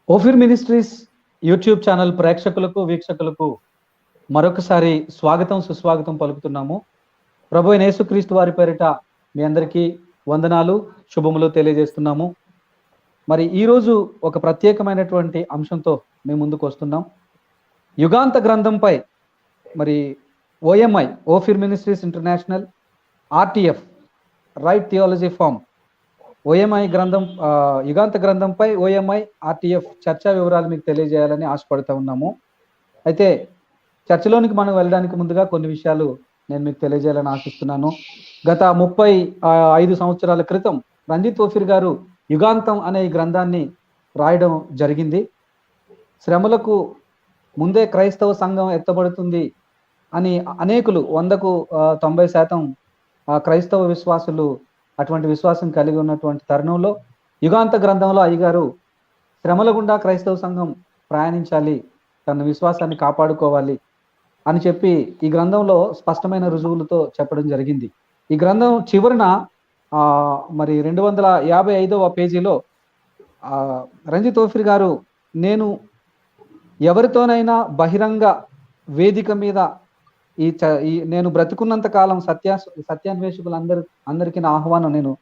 Ophir ministries YouTube channel ప్రేక్షకులకు వీక్షకులకు మరొకసారి స్వాగతం సుస్వాగతం పలుకుతున్నాము. ప్రభు అయిన యేసుక్రీస్తు వారి పేరిట మీ అందరికీ వందనాలు శుభములు తెలియజేస్తున్నాము. మరి ఈరోజు ఒక ప్రత్యేకమైనటువంటి అంశంతో మేము ముందుకు వస్తున్నాం. యుగాంత గ్రంథంపై మరి OMI Ophir ministries international RTF right theology farm OMI గ్రంథం యుగాంత గ్రంథంపై ఓఎంఐ ఆర్టీఎఫ్ చర్చా వివరాలు మీకు తెలియజేయాలని ఆశపడుతూ ఉన్నాము. అయితే చర్చలోనికి మనం వెళ్ళడానికి ముందుగా కొన్ని విషయాలు నేను మీకు తెలియజేయాలని ఆశిస్తున్నాను. గత 35 సంవత్సరాల క్రితం రంజిత్ ఓఫిర్ గారు యుగాంతం అనే ఈ గ్రంథాన్ని రాయడం జరిగింది. శ్రమలకు ముందే క్రైస్తవ సంఘం ఎత్తబడుతుంది అని అనేకులు 100కు 90% క్రైస్తవ విశ్వాసులు అటువంటి విశ్వాసం కలిగి ఉన్నటువంటి తరుణంలో యుగాంత గ్రంథంలో అయ్యగారు శ్రమల గుండా క్రైస్తవ సంఘం ప్రయాణించాలి, తన విశ్వాసాన్ని కాపాడుకోవాలి అని చెప్పి ఈ గ్రంథంలో స్పష్టమైన రుజువులతో చెప్పడం జరిగింది. ఈ గ్రంథం చివరన మరి 255వ పేజీలో రంజిత్ ఓఫిర్ గారు, నేను ఎవరితోనైనా బహిరంగ వేదిక మీద నేను బ్రతుకున్నంత కాలం సత్యాన్వేషకులు అందరికీ నా ఆహ్వానం, నేను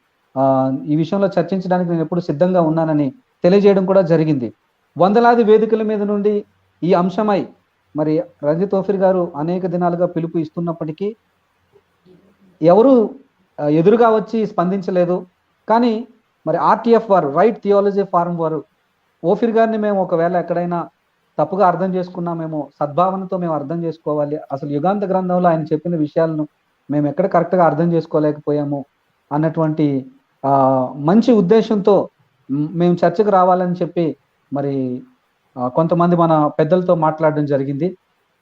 ఈ విషయంలో చర్చించడానికి నేను ఎప్పుడు సిద్ధంగా ఉన్నానని తెలియజేయడం కూడా జరిగింది. వందలాది వేదికల మీద నుండి ఈ అంశమై మరి రంజిత్ ఓఫిర్ గారు అనేక దినాలుగా పిలుపు ఇస్తున్నప్పటికీ ఎవరు ఎదురుగా వచ్చి స్పందించలేదు. కానీ మరి ఆర్టీఎఫ్ వారు, రైట్ థియాలజీ ఫారం వారు, ఓఫిర్ గారిని మేము ఒకవేళ ఎక్కడైనా తప్పుగా అర్థం చేసుకున్నామేమో, సద్భావనతో మేము అర్థం చేసుకోవాలి, అసలు యుగాంత గ్రంథంలో ఆయన చెప్పిన విషయాలను మేము ఎక్కడ కరెక్ట్గా అర్థం చేసుకోలేకపోయాము అన్నటువంటి మంచి ఉద్దేశంతో మేము చర్చకు రావాలని చెప్పి మరి కొంతమంది మన పెద్దలతో మాట్లాడడం జరిగింది.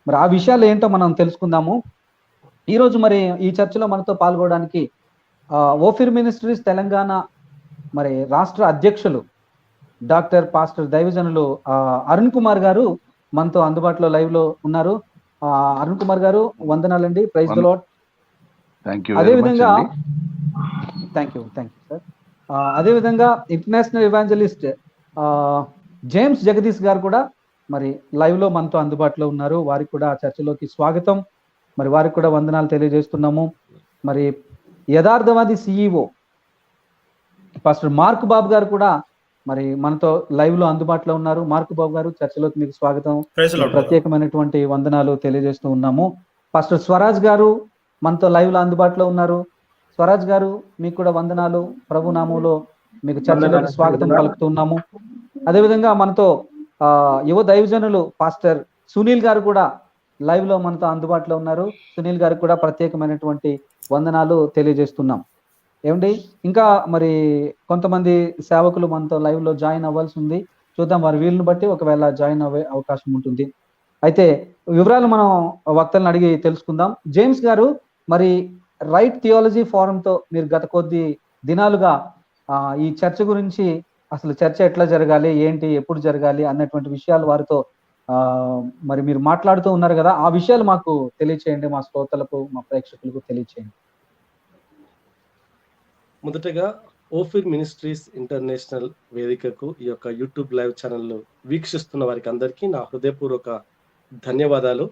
మరి ఆ విషయాలు ఏంటో మనం తెలుసుకుందాము. ఈరోజు మరి ఈ చర్చలో మనతో పాల్గొనడానికి ఓఫిర్ మినిస్ట్రీస్ తెలంగాణ మరి రాష్ట్ర అధ్యక్షులు డాక్టర్ పాస్టర్ దైవజనులు అరుణ్ కుమార్ గారు మనతో అందుబాటులో లైవ్ లో ఉన్నారు. అరుణ్ కుమార్ గారు వందనాలండి. Praise the lord. అదేవిధంగా థ్యాంక్ యూ సార్. అదేవిధంగా ఇంటర్నేషనల్ ఎవాంజలిస్ట్ జేమ్స్ జగదీష్ గారు కూడా మరి లైవ్ లో మనతో అందుబాటులో ఉన్నారు. వారికి కూడా చర్చలోకి స్వాగతం. మరి వారికి కూడా వందనాలు తెలియజేస్తున్నాము. మరి యథార్థవాది సిఇఓ పాస్టర్ మార్క్ బాబు గారు కూడా మరి మనతో లైవ్ లో అందుబాటులో ఉన్నారు. మార్క్ బాబు గారు, చర్చలోకి మీకు స్వాగతం, ప్రత్యేకమైనటువంటి వందనాలు తెలియజేస్తూ ఉన్నాము. పాస్టర్ స్వరాజ్ గారు మనతో లైవ్ లో అందుబాటులో ఉన్నారు. స్వరాజ్ గారు, మీకు కూడా వందనాలు, ప్రభు నామంలో మీకు చర్చలోకి స్వాగతం పలుకుతూ ఉన్నాము. అదేవిధంగా మనతో యువ దైవజనులు పాస్టర్ సునీల్ గారు కూడా లైవ్ లో మనతో అందుబాటులో ఉన్నారు. సునీల్ గారికి కూడా ప్రత్యేకమైనటువంటి వందనాలు తెలియజేస్తున్నాం. ఏమండి, ఇంకా మరి కొంతమంది సేవకులు మనతో లైవ్ లో జాయిన్ అవ్వాల్సి ఉంది. చూద్దాం, వారి వీలుని బట్టి ఒకవేళ జాయిన్ అవ్వే అవకాశం ఉంటుంది. అయితే వివరాలు మనం వక్తలను అడిగి తెలుసుకుందాం. జేమ్స్ గారు, మరి రైట్ థియాలజీ ఫోరంతో మీరు గత కొద్ది దినాలుగా ఈ చర్చ గురించి, అసలు చర్చ ఎట్లా జరగాలి, ఏంటి, ఎప్పుడు జరగాలి అన్నటువంటి విషయాలు వారితో మరి మీరు మాట్లాడుతూ ఉన్నారు కదా, ఆ విషయాలు మాకు తెలియచేయండి, మా శ్రోతలకు, మా ప్రేక్షకులకు తెలియచేయండి. మొదటగా ఓఫిర్ మినిస్ట్రీస్ ఇంటర్నేషనల్ వేదికకు ఈ యొక్క యూట్యూబ్ లైవ్ ఛానల్ వీక్షిస్తున్న వారికి అందరికీ నా హృదయపూర్వక ధన్యవాదాలు.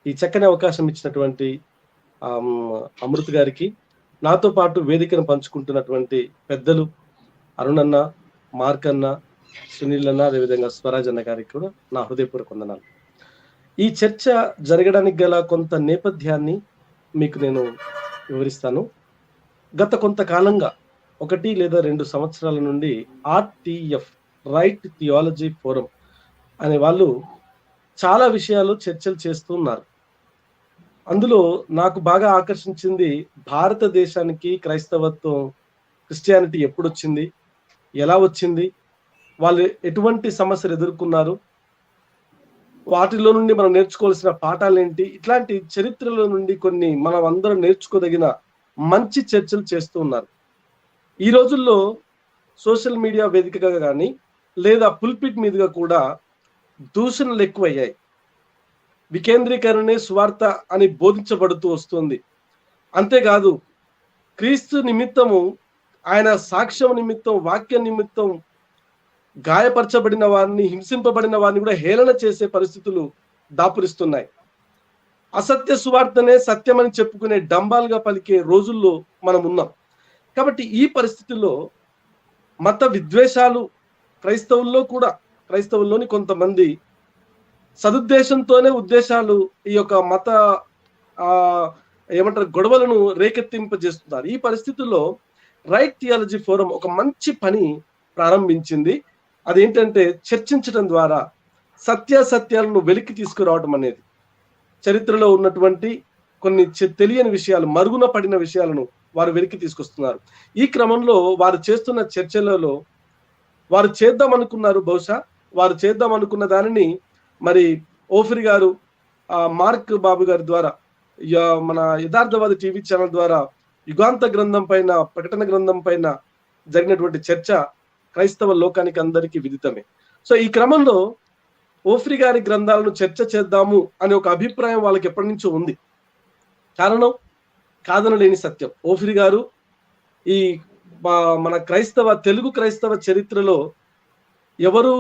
ఈ చక్కని అవకాశం ఇచ్చినటువంటి అమృత్ గారికి, నాతో పాటు వేదికను పంచుకుంటున్నటువంటి పెద్దలు అరుణ్ అన్న, మార్క్ అన్న, సునీల్ అన్న, అదేవిధంగా స్వరాజ్ అన్న గారికి కూడా నా హృదయపూర్వక వందనాలు. ఈ చర్చ జరగడానికి గల కొంత నేపథ్యాన్ని మీకు నేను వివరిస్తాను. గత కొంతకాలంగా 1 లేదా 2 సంవత్సరాల నుండి ఆర్టీఎఫ్ రైట్ థియాలజీ ఫోరం అనే వాళ్ళు చాలా విషయాలు చర్చలు చేస్తూ ఉన్నారు. అందులో నాకు బాగా ఆకర్షించింది, భారతదేశానికి క్రైస్తవత్వం, క్రిస్టియానిటీ ఎప్పుడు వచ్చింది, ఎలా వచ్చింది, వాళ్ళు ఎటువంటి సమస్యలు ఎదుర్కొన్నారు, వాటిలో నుండి మనం నేర్చుకోవాల్సిన పాఠాలు ఏంటి, ఇట్లాంటి చరిత్రలో నుండి కొన్ని మనం అందరం నేర్చుకోదగిన మంచి చర్చలు చేస్తూ ఉన్నారు. ఈ రోజుల్లో సోషల్ మీడియా వేదికగా కానీ లేదా పుల్పిట్ మీదుగా కూడా దూషణలు ఎక్కువయ్యాయి. వికేంద్రీకరణే స్వార్థ అని బోధించబడుతూ వస్తుంది. అంతేకాదు, క్రీస్తు నిమిత్తము, ఆయన సాక్ష్యం నిమిత్తం, వాక్య నిమిత్తం గాయపరచబడిన వారిని, హింసింపబడిన వారిని కూడా హేళన చేసే పరిస్థితులు దాపురిస్తున్నాయి. అసత్య సువార్తనే సత్యమని చెప్పుకునే డంబాలుగా పలికే రోజుల్లో మనం ఉన్నాం. కాబట్టి ఈ పరిస్థితుల్లో మత విద్వేషాలు క్రైస్తవుల్లోని కొంతమంది సదుద్దేశంతోనే ఉద్దేశాలు ఈ యొక్క మత ఏమంటారు గొడవలను రేకెత్తింపజేస్తున్నారు. ఈ పరిస్థితుల్లో రైట్ థియాలజీ ఫోరం ఒక మంచి పని ప్రారంభించింది. అదేంటంటే చర్చించడం ద్వారా సత్యాసత్యాలను వెలికి తీసుకురావడం అనేది. చరిత్రలో ఉన్నటువంటి కొన్ని తెలియని విషయాలు, మరుగున పడిన విషయాలను వారు వెలికి తీసుకొస్తున్నారు. ఈ క్రమంలో వారు చేస్తున్న చర్చలలో వారు చేద్దాం అనుకున్న దానిని మరి ఓఫిర్ గారు, మార్క్ బాబు గారి ద్వారా, మన యథార్థవాది టీవీ ఛానల్ ద్వారా యుగాంత గ్రంథం పైన, ప్రకటన గ్రంథం పైన జరిగినటువంటి చర్చ క్రైస్తవ లోకానికి అందరికీ విదితమే. సో ఈ క్రమంలో ఓఫ్రి గారి గ్రంథాలను చర్చ చేద్దాము అనే ఒక అభిప్రాయం వాళ్ళకి ఎప్పటి నుంచో ఉంది. కారణం కాదనలేని సత్యం. ఓఫ్రి గారు ఈ మన తెలుగు క్రైస్తవ చరిత్రలో ఎవరు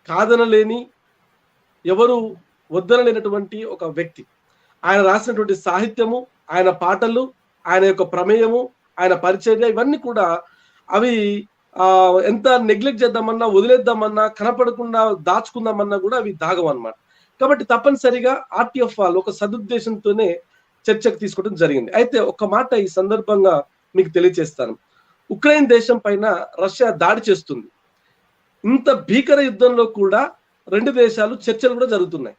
కాదనలేని, ఎవరు వద్దనలేనటువంటి ఒక వ్యక్తి. ఆయన రాసినటువంటి సాహిత్యము, ఆయన పాటలు, ఆయన యొక్క ప్రమేయము, ఆయన పరిచర్య, ఇవన్నీ కూడా అవి ఎంత నెగ్లెక్ట్ చేద్దామన్నా, వదిలేద్దామన్నా, కనపడకుండా దాచుకుందామన్నా కూడా అవి దాగం అన్నమాట. కాబట్టి తప్పనిసరిగా ఆర్టీఎఫ్ వాళ్ళు ఒక సదుద్దేశంతోనే చర్చకు తీసుకోవడం జరిగింది. అయితే ఒక మాట ఈ సందర్భంగా మీకు తెలియజేస్తాను. ఉక్రెయిన్ దేశం పైన రష్యా దాడి చేస్తుంది. ఇంత భీకర యుద్ధంలో కూడా రెండు దేశాలు చర్చలు కూడా జరుగుతున్నాయి.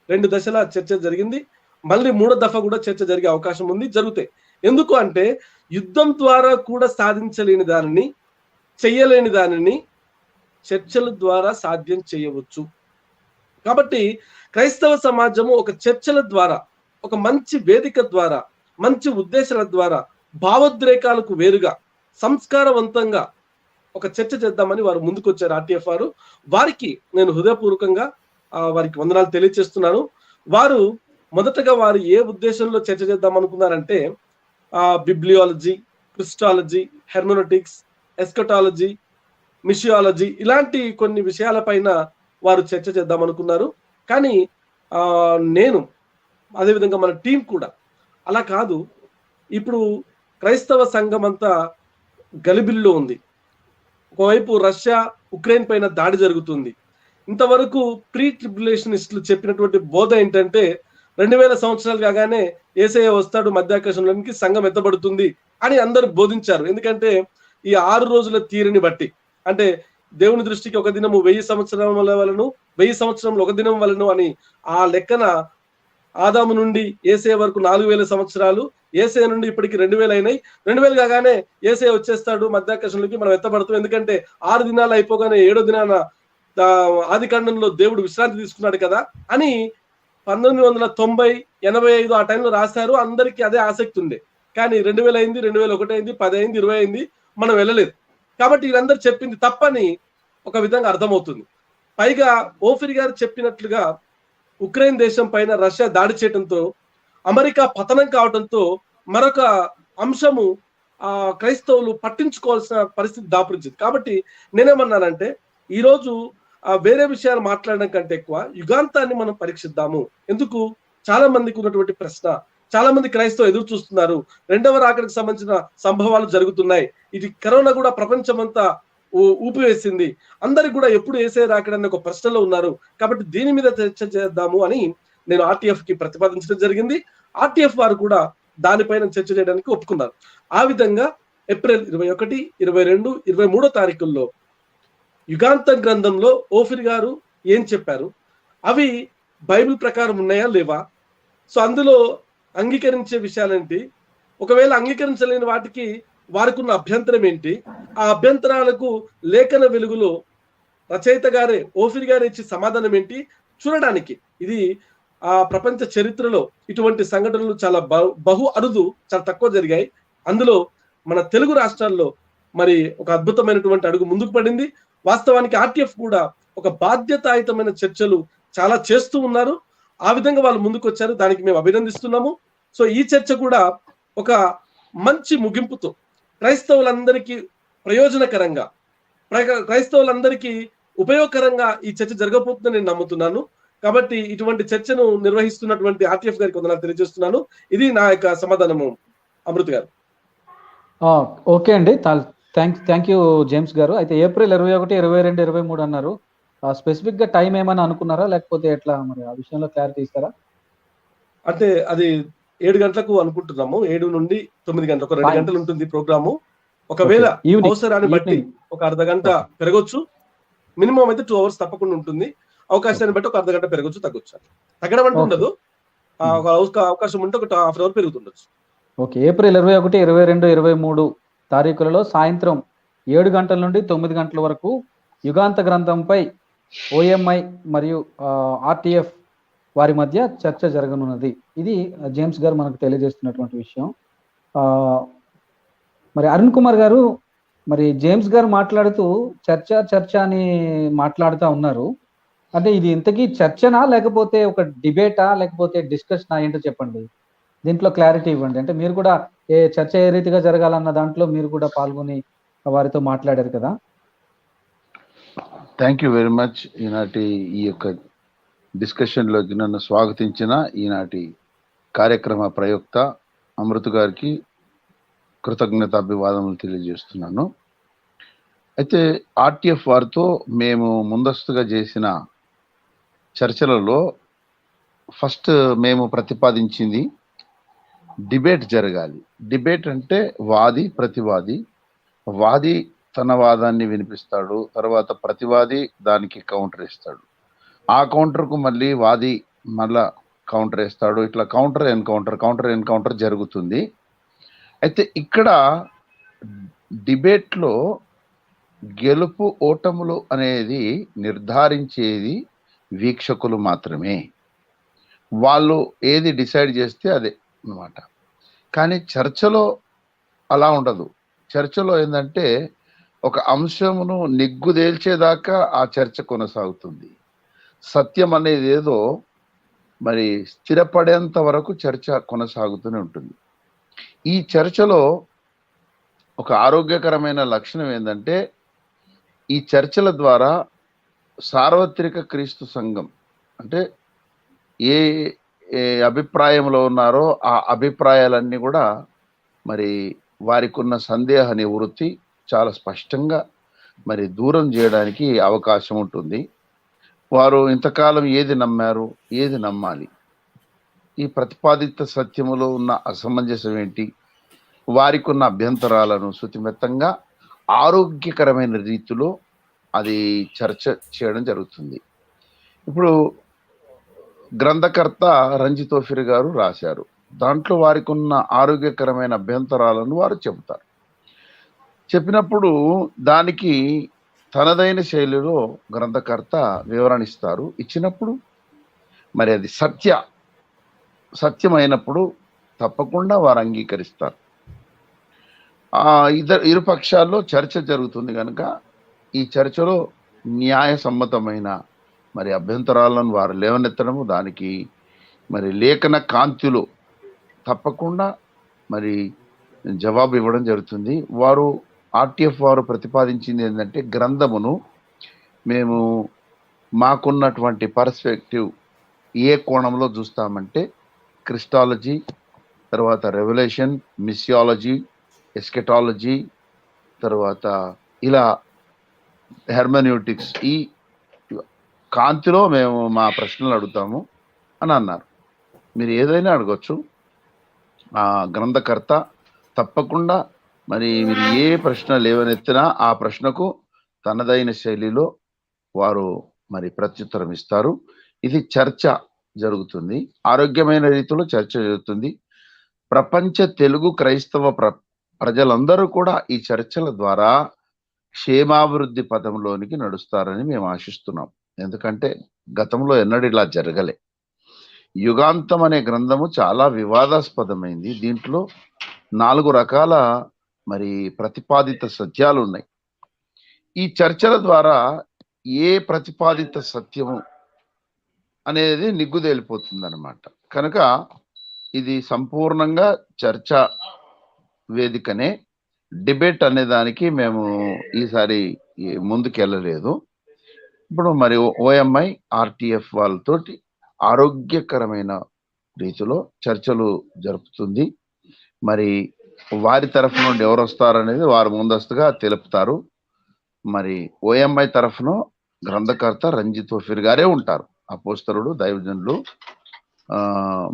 2 దశల చర్చ జరిగింది. మళ్ళీ 3వ దఫా కూడా చర్చ జరిగే అవకాశం ఉంది, జరుగుతాయి. ఎందుకు అంటే యుద్ధం ద్వారా కూడా సాధించలేని దానిని, చెయ్యలేని దానిని చర్చల ద్వారా సాధ్యం చేయవచ్చు. కాబట్టి క్రైస్తవ సమాజము ఒక చర్చల ద్వారా, ఒక మంచి వేదిక ద్వారా, మంచి ఉద్దేశాల ద్వారా, భావోద్రేకాలకు వేరుగా సంస్కారవంతంగా ఒక చర్చ చేద్దామని వారు ముందుకొచ్చారు. ఆర్టీఎఫ్ వారు, వారికి నేను హృదయపూర్వకంగా వారికి వందనాలు తెలియజేస్తున్నాను. వారు మొదటగా వారు ఏ ఉద్దేశంలో చర్చ చేద్దాం అనుకున్నారంటే బిబ్లియాలజీ, క్రిస్టాలజీ, హెర్మెనోటిక్స్, ఎస్కటాలజీ, మిషియాలజీ, ఇలాంటి కొన్ని విషయాలపైన వారు చర్చ చేద్దాం అనుకున్నారు. కానీ నేను, అదేవిధంగా మన టీం కూడా అలా కాదు. ఇప్పుడు క్రైస్తవ సంఘం అంతా గలిబిల్లో ఉంది. ఒకవైపు రష్యా, ఉక్రెయిన్ పైన దాడి జరుగుతుంది. ఇంతవరకు ప్రీ ట్రిబ్యులేషనిస్టులు చెప్పినటువంటి బోధ ఏంటంటే 2000 సంవత్సరాలు కాగానే యేసయ్య వస్తాడు, మధ్యాకాశంలోనికి సంఘం ఎత్తబడుతుంది అని అందరూ బోధించారు. ఎందుకంటే ఈ 6 రోజుల తీరుని బట్టి, అంటే దేవుని దృష్టికి ఒక దినము 1000 సంవత్సరముల వలను, 1000 సంవత్సరములు ఒక దినం వలను అని ఆ లెక్కన ఆదాము నుండి యేసయ్య వరకు 4000 సంవత్సరాలు, యేసయ్య నుండి ఇప్పటికి 2000 అయినాయి. 2000 కాగానే యేసయ్య వచ్చేస్తాడు, మధ్యాకాశంలోకి మనం ఎత్తబడతాం. ఎందుకంటే 6 దినాలు అయిపోగానే 7వ దినాన ఆది కాండంలో దేవుడు విశ్రాంతి తీసుకున్నాడు కదా అని 1990, 85 ఆ టైంలో రాశారు. అందరికీ అదే ఆసక్తి ఉండే. కానీ 2000 అయింది, 2001 అయింది, 10 అయింది, 20 అయింది, మనం వెళ్ళలేదు. కాబట్టి వీళ్ళందరూ చెప్పింది తప్పని ఒక విధంగా అర్థమవుతుంది. పైగా ఓఫిర్ గారు చెప్పినట్లుగా ఉక్రెయిన్ దేశం పైన రష్యా దాడి చేయడంతో, అమెరికా పతనం కావడంతో మరొక అంశము క్రైస్తవులు పట్టించుకోవాల్సిన పరిస్థితి దాపురించింది. కాబట్టి నేనేమన్నానంటే ఈరోజు వేరే విషయాలు మాట్లాడడం కంటే ఎక్కువ యుగాంతాన్ని మనం పరీక్షిద్దాము. ఎందుకు? చాలా మందికి ఉన్నటువంటి ప్రశ్న, చాలా మంది క్రైస్తవులు ఎదురు చూస్తున్నారు. 2వ రాకడికి సంబంధించిన సంభవాలు జరుగుతున్నాయి. ఇది కరోనా కూడా ప్రపంచమంతా ఊపివేసింది. అందరికి కూడా ఎప్పుడు యేసయ్య రాకడని ఒక ప్రశ్నలో ఉన్నారు. కాబట్టి దీని మీద చర్చ చేద్దాము అని నేను ఆర్టీఎఫ్ కి ప్రతిపాదించడం జరిగింది. ఆర్టీఎఫ్ వారు కూడా దానిపైన చర్చ చేయడానికి ఒప్పుకున్నారు. ఆ విధంగా ఏప్రిల్ 21, 22, 23 తారీఖుల్లో యుగాంత గ్రంథంలో ఓఫిర్ గారు ఏం చెప్పారు, అవి బైబిల్ ప్రకారం ఉన్నాయా లేవా, సో అందులో అంగీకరించే విషయాలేంటి, ఒకవేళ అంగీకరించలేని వాటికి వారికి ఉన్న అభ్యంతరం ఏంటి, ఆ అభ్యంతరాలకు లేఖన వెలుగులో రచయిత గారే, ఓఫిర్ గారే ఇచ్చే సమాధానం ఏంటి చూడడానికి. ఇది ప్రపంచ చరిత్రలో ఇటువంటి సంఘటనలు చాలా బహు అరుదు, చాలా తక్కువ జరిగాయి. అందులో మన తెలుగు రాష్ట్రాల్లో మరి ఒక అద్భుతమైనటువంటి అడుగు ముందుకు పడింది. వాస్తవానికి ఆర్టీఎఫ్ కూడా ఒక బాధ్యతాయుతమైన చర్చలు చాలా చేస్తూ ఉన్నారు. ఆ విధంగా వాళ్ళు ముందుకు వచ్చారు, దానికి మేము అభినందిస్తున్నాము. సో ఈ చర్చ కూడా ఒక మంచి ముగింపుతో క్రైస్తవులందరికీ ప్రయోజనకరంగా, క్రైస్తవులందరికీ ఉపయోగకరంగా ఈ చర్చ జరగబోతుందని నేను నమ్ముతున్నాను. కాబట్టి ఇటువంటి చర్చను నిర్వహిస్తున్నటువంటి ఆర్‌టిఎఫ్ గారికి వందనాలు తెలియజేస్తున్నాను. ఇది నా యొక్క సమాధానము అమృత్ గారు. ఓకే అండి. థ్యాంక్ యూ జేమ్స్ గారు. అయితే ఏప్రిల్ 21, 22, 23 అన్నారు. స్పెసిఫిక్ గా టైం ఏమైనా అనుకున్నారా? లేకపోతే ఎట్లా మరి ఆ విషయంలో క్లారిటీ ఇస్తారా? అంటే అది 7 గంటలకు అనుకుంటున్నాము. 7 నుండి 9 గంటలు. ఒక 2 గంటలు ఉంటుంది ప్రోగ్రాము. ఒకవేళ అవసరాన్ని బట్టి ఒక అర్ధ గంట పెరగొచ్చు. మినిమం అయితే 2 అవర్స్ తప్పకుండా ఉంటుంది. అవకాశాన్ని బట్టి ఒక అర్ధ గంట పెరగొచ్చు, తగ్గొచ్చు. తగ్గడం అంటూ ఉండదు. ఒక అవకాశం ఉంటే ఒక హాఫ్ అన్ అవర్ పెరుగుతుండొచ్చు. ఓకే. ఏప్రిల్ 21, 22, 23 తారీఖులలో సాయంత్రం 7 గంటల నుండి 9 గంటల వరకు యుగాంత గ్రంథంపై ఓఎంఐ మరియు ఆర్‌టిఎఫ్ వారి మధ్య చర్చ జరగనున్నది. ఇది జేమ్స్ గారు మనకు తెలియజేస్తున్నటువంటి విషయం. మరి అరుణ్ కుమార్ గారు, మరి జేమ్స్ గారు మాట్లాడుతూ చర్చ అని మాట్లాడుతూ ఉన్నారు. అంటే ఇది ఇంతకీ చర్చనా, లేకపోతే ఒక డిబేటా, లేకపోతే డిస్కషనా ఏంటో చెప్పండి. దీంట్లో క్లారిటీ ఇవ్వండి. అంటే మీరు కూడా చర్చ ఏ రీతిగా జరగాలన్న దాంట్లో మీరు కూడా పాల్గొని వారితో మాట్లాడారు కదా. Thank you very much. ఈనాటి ఈ యొక్క డిస్కషన్లోకి నన్ను స్వాగతించిన ఈనాటి కార్యక్రమ ప్రయోక్త అమృత్ గారికి కృతజ్ఞతాభివాదములు తెలియజేస్తున్నాను. అయితే ఆర్‌టిఎఫ్ వారితో మేము ముందస్తుగా చేసిన చర్చలలో ఫస్ట్ మేము ప్రతిపాదించింది డిబేట్ జరగాలి. డిబేట్ అంటే వాది ప్రతివాది, వాది తన వాదాన్ని వినిపిస్తాడు, తర్వాత ప్రతివాది దానికి కౌంటర్ ఇస్తాడు, ఆ కౌంటర్కు మళ్ళీ వాది మళ్ళా కౌంటర్ వేస్తాడు. ఇట్లా కౌంటర్ ఎన్కౌంటర్ జరుగుతుంది. అయితే ఇక్కడ డిబేట్లో గెలుపు ఓటములు అనేది నిర్ధారించేది వీక్షకులు మాత్రమే. వాళ్ళు ఏది డిసైడ్ చేస్తే అదే అన్నమాట. కానీ చర్చలో అలా ఉండదు. చర్చలో ఏంటంటే ఒక అంశమును నిగ్గుదేల్చేదాకా ఆ చర్చ కొనసాగుతుంది. సత్యం అనేది ఏదో మరి స్థిరపడేంత వరకు చర్చ కొనసాగుతూనే ఉంటుంది. ఈ చర్చలో ఒక ఆరోగ్యకరమైన లక్షణం ఏంటంటే ఈ చర్చల ద్వారా సార్వత్రిక క్రీస్తు సంఘం అంటే ఏ అభిప్రాయంలో ఉన్నారో ఆ అభిప్రాయాలన్నీ కూడా మరి వారికి ఉన్న సందేహ నివృత్తి చాలా స్పష్టంగా మరి దూరం చేయడానికి అవకాశం ఉంటుంది. వారు ఇంతకాలం ఏది నమ్మారు, ఏది నమ్మాలి, ఈ ప్రతిపాదిత సత్యములో ఉన్న అసమంజసం ఏంటి, వారికి ఉన్న అభ్యంతరాలను శుతిమెత్తంగా ఆరోగ్యకరమైన రీతిలో అది చర్చ చేయడం జరుగుతుంది. ఇప్పుడు గ్రంథకర్త రంజిత్ ఓఫిర్ గారు రాశారు. దాంట్లో వారికి ఉన్న ఆరోగ్యకరమైన అభ్యంతరాలను వారు చెబుతారు. చెప్పినప్పుడు దానికి తనదైన శైలిలో గ్రంథకర్త వివరణ ఇస్తారు. ఇచ్చినప్పుడు మరి అది సత్యమైనప్పుడు తప్పకుండా వారు అంగీకరిస్తారు. ఇరు పక్షాల్లో చర్చ జరుగుతుంది కనుక ఈ చర్చలో న్యాయసమ్మతమైన మరి అభ్యంతరాలను వారు లేవనెత్తడము, దానికి మరి లేఖన కాంతిలో తప్పకుండా మరి జవాబు ఇవ్వడం జరుగుతుంది. వారు ఆర్‌టిఎఫ్ వారు ప్రతిపాదించింది ఏంటంటే గ్రంథమును మేము మాకున్నటువంటి పర్స్పెక్టివ్ ఏ కోణంలో చూస్తామంటే క్రిస్టాలజీ, తర్వాత రెవల్యూషన్, మిసియాలజీ, ఎస్కెటాలజీ, తర్వాత ఇలా హెర్మెన్యూటిక్స్, ఈ కాంతిలో మేము మా ప్రశ్నలు అడుగుతాము అని అన్నారు. మీరు ఏదైనా అడగచ్చు. ఆ గ్రంథకర్త తప్పకుండా మరి మీరు ఏ ప్రశ్న లేవనెత్తినా ఆ ప్రశ్నకు తనదైన శైలిలో వారు మరి ప్రత్యుత్తరం ఇస్తారు. ఇది చర్చ జరుగుతుంది, ఆరోగ్యమైన రీతిలో చర్చ జరుగుతుంది. ప్రపంచ తెలుగు క్రైస్తవ ప్రజలందరూ కూడా ఈ చర్చల ద్వారా క్షేమాభివృద్ధి పదంలోనికి నడుస్తారని మేము ఆశిస్తున్నాం. ఎందుకంటే గతంలో ఎన్నడూ ఇలా జరగలే. యుగాంతం అనే గ్రంథము చాలా వివాదాస్పదమైంది. దీంట్లో 4 రకాల మరి ప్రతిపాదిత సత్యాలు ఉన్నాయి. ఈ చర్చల ద్వారా ఏ ప్రతిపాదిత సత్యము అనేది నిగ్గుదేలిపోతుంది అన్నమాట. కనుక ఇది సంపూర్ణంగా చర్చ వేదికనే. డిబేట్ అనే దానికి మేము ఈసారి ముందుకెళ్ళలేదు. ఇప్పుడు మరి ఓఎంఐ ఆర్టీఎఫ్ వాళ్ళతోటి ఆరోగ్యకరమైన రీతిలో చర్చలు జరుపుతుంది. మరి వారి తరఫు నుండి ఎవరు వస్తారనేది వారు ముందస్తుగా తెలుపుతారు. మరి ఓఎంఐ తరఫున గ్రంథకర్త రంజిత్ వఫీర్ గారే ఉంటారు. అపోస్తలుడు, దైవజనులు,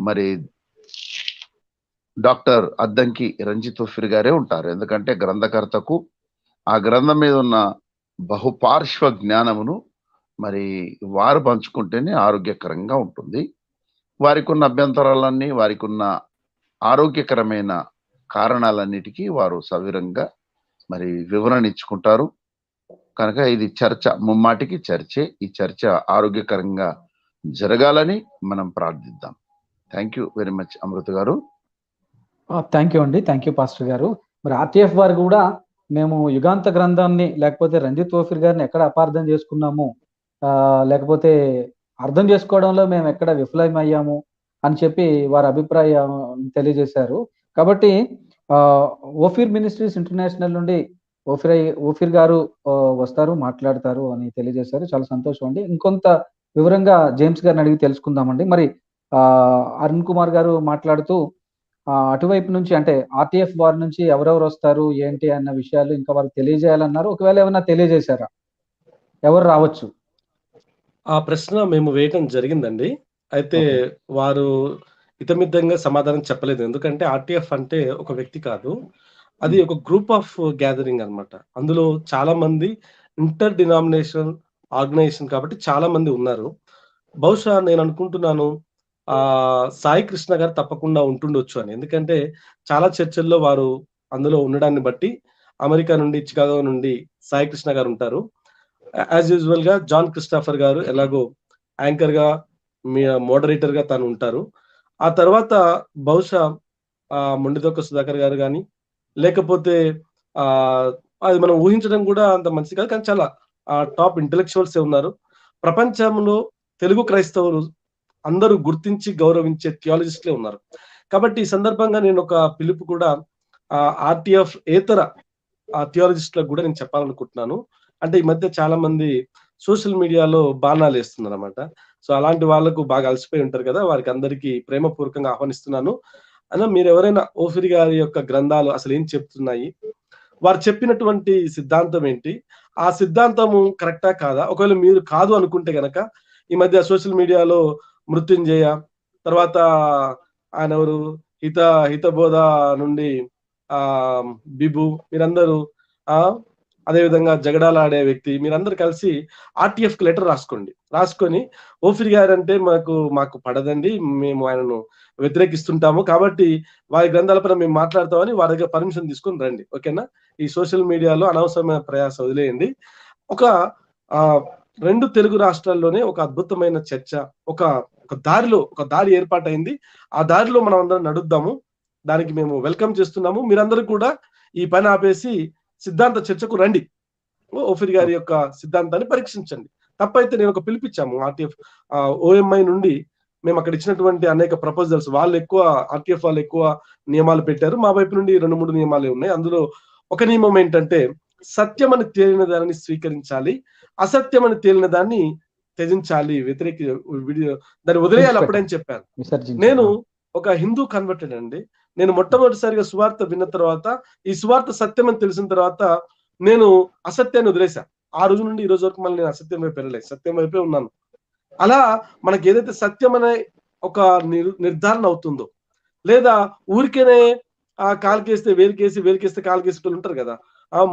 మరి డాక్టర్ అద్దంకి రంజిత్ వఫీర్ గారే ఉంటారు. ఎందుకంటే గ్రంథకర్తకు ఆ గ్రంథం మీద ఉన్న బహుపార్శ్వ జ్ఞానమును మరి వారు పంచుకుంటేనే ఆరోగ్యకరంగా ఉంటుంది. వారికి ఉన్న అభ్యంతరాలన్నీ, వారికి ఉన్న ఆరోగ్యకరమైన కారణాలన్నిటికీ వారు సవివరంగా మరి వివరణ ఇచ్చుకుంటారు. కనుక ఇది చర్చ, ముమ్మాటికి చర్చే. ఈ చర్చ ఆరోగ్యకరంగా జరగాలని మనం ప్రార్థిద్దాం. థ్యాంక్ యూ వెరీ మచ్ అమృత గారు. థ్యాంక్ యూ అండి, థ్యాంక్ యూ పాస్టర్ గారు. మరి ఆర్టీఎఫ్ వారు కూడా మేము యుగాంత గ్రంథాన్ని లేకపోతే రంజిత్ వఫీర్ గారిని ఎక్కడ అపార్థం చేసుకున్నాము, లేకపోతే అర్థం చేసుకోవడంలో మేము ఎక్కడ విఫలమయ్యాము అని చెప్పి వారి అభిప్రాయం తెలియజేశారు. కాబట్టి వఫీర్ మినిస్ట్రీస్ ఇంటర్నేషనల్ నుండి వఫీర్ గారు వస్తారు, మాట్లాడతారు అని తెలియజేశారు. చాలా సంతోషం అండి. ఇంకొంత వివరంగా జేమ్స్ గారిని అడిగి తెలుసుకుందామండి. మరి అరుణ్ కుమార్ గారు మాట్లాడుతూ అటువైపు నుంచి అంటే ఆర్టీఎఫ్ వారి నుంచి ఎవరెవరు వస్తారు ఏంటి అన్న విషయాలు ఇంకా వారికి తెలియజేయాలన్నారు. ఒకవేళ ఏమైనా తెలియజేశారా, ఎవరు రావచ్చు? ఆ ప్రశ్న మేము వేయటం జరిగిందండి. అయితే వారు ఇతమిద్దంగా సమాధానం చెప్పలేదు. ఎందుకంటే ఆర్టీఎఫ్ అంటే ఒక వ్యక్తి కాదు, అది ఒక గ్రూప్ ఆఫ్ గ్యాదరింగ్ అన్నమాట. అందులో చాలా మంది ఇంటర్ డినామినేషనల్ ఆర్గనైజేషన్ కాబట్టి చాలా మంది ఉన్నారు. బహుశా నేను అనుకుంటున్నాను సాయి కృష్ణ గారు తప్పకుండా ఉంటుండొచ్చు అని. ఎందుకంటే చాలా చర్చల్లో వారు అందులో ఉండడాన్ని బట్టి అమెరికా నుండి, చికాగో నుండి సాయి కృష్ణ గారు ఉంటారు. యాజ్ యూజువల్ గా జాన్ క్రిస్టాఫర్ గారు ఎలాగో యాంకర్ గా, మోడరేటర్ గా తను ఉంటారు. ఆ తర్వాత బహుశా మొండిదొక్క సుధాకర్ గారు కానీ, లేకపోతే అది మనం ఊహించడం కూడా అంత మంచిది కాదు, కానీ చాలా టాప్ ఇంటెలెక్చువల్స్ ఉన్నారు. ప్రపంచంలో తెలుగు క్రైస్తవులు అందరూ గుర్తించి గౌరవించే థియాలజిస్ట్లే ఉన్నారు. కాబట్టి ఈ సందర్భంగా నేను ఒక పిలుపు కూడా ఆర్టీఎఫ్ ఏతర థియాలజిస్టులకు కూడా నేను చెప్పాలనుకుంటున్నాను. అంటే ఈ మధ్య చాలా మంది సోషల్ మీడియాలో బాణాలు వేస్తున్నారు అనమాట. సో అలాంటి వాళ్ళకు బాగా అలసిపోయి ఉంటారు కదా, వారికి అందరికీ ప్రేమపూర్వకంగా ఆహ్వానిస్తున్నాను. అన్న మీరు ఎవరైనా ఓఫీర్ గారి యొక్క గ్రంథాలు అసలు ఏం చెప్తున్నాయి, వారు చెప్పినటువంటి సిద్ధాంతం ఏంటి, ఆ సిద్ధాంతము కరెక్టా కాదా, ఒకవేళ మీరు కాదు అనుకుంటే గనక ఈ మధ్య సోషల్ మీడియాలో మృత్యుంజయ, తర్వాత ఆయన ఎవరు హితబోధ నుండి బిబు, మీరందరూ అదేవిధంగా జగడాలాడే వ్యక్తి, మీరందరూ కలిసి ఆర్టీఎఫ్ కి లెటర్ రాసుకొని ఓఫీర్ గారు అంటే మాకు పడదండి, మేము ఆయనను వ్యతిరేకిస్తుంటాము, కాబట్టి వారి గ్రంథాలపై మేము మాట్లాడతామని వారి దగ్గర పర్మిషన్ తీసుకొని రండి. ఓకేనా? ఈ సోషల్ మీడియాలో అనవసరమైన ప్రయాస వదిలేయండి. ఒక 2 తెలుగు రాష్ట్రాల్లోనే ఒక అద్భుతమైన చర్చ, ఒక దారి ఏర్పాటైంది. ఆ దారిలో మనం అందరం నడుద్దాము. దానికి మేము వెల్కమ్ చేస్తున్నాము. మీరందరూ కూడా ఈ పని ఆపేసి సిద్ధాంత చర్చకు రండి. ఓఫీర్ గారి యొక్క సిద్ధాంతాన్ని పరీక్షించండి. తప్పైతే నేను ఒక పిలిపించాము ఆర్టీఎఫ్ ఓఎంఐ నుండి. మేము అక్కడ ఇచ్చినటువంటి అనేక ప్రపోజల్స్, ఆర్టీఎఫ్ వాళ్ళు ఎక్కువ నియమాలు పెట్టారు. మా వైపు నుండి 2-3 నియమాలే ఉన్నాయి. అందులో ఒక నియమం ఏంటంటే, సత్యమని తేలిన దానిని స్వీకరించాలి, అసత్యమని తేలిన దాన్ని త్యజించాలి, దాన్ని వదిలేయాలి అప్పుడని చెప్పాను. నేను ఒక హిందూ కన్వర్టెడ్ అండి. నేను మొట్టమొదటిసారిగా సువార్త విన్న తర్వాత, ఈ సువార్త సత్యం అని తెలిసిన తర్వాత నేను అసత్యాన్ని వదిలేశాను. ఆ రోజు నుండి ఈ రోజు వరకు మళ్ళీ నేను అసత్యం వైపు వెళ్ళలేదు, సత్యం వైపే ఉన్నాను. అలా మనకి ఏదైతే సత్యం అనే ఒక నిర్ధారణ అవుతుందో, లేదా ఊరికేనే కాలుకేస్తే వేలికేస్తే కాలుకేస్తే ఉంటారు కదా,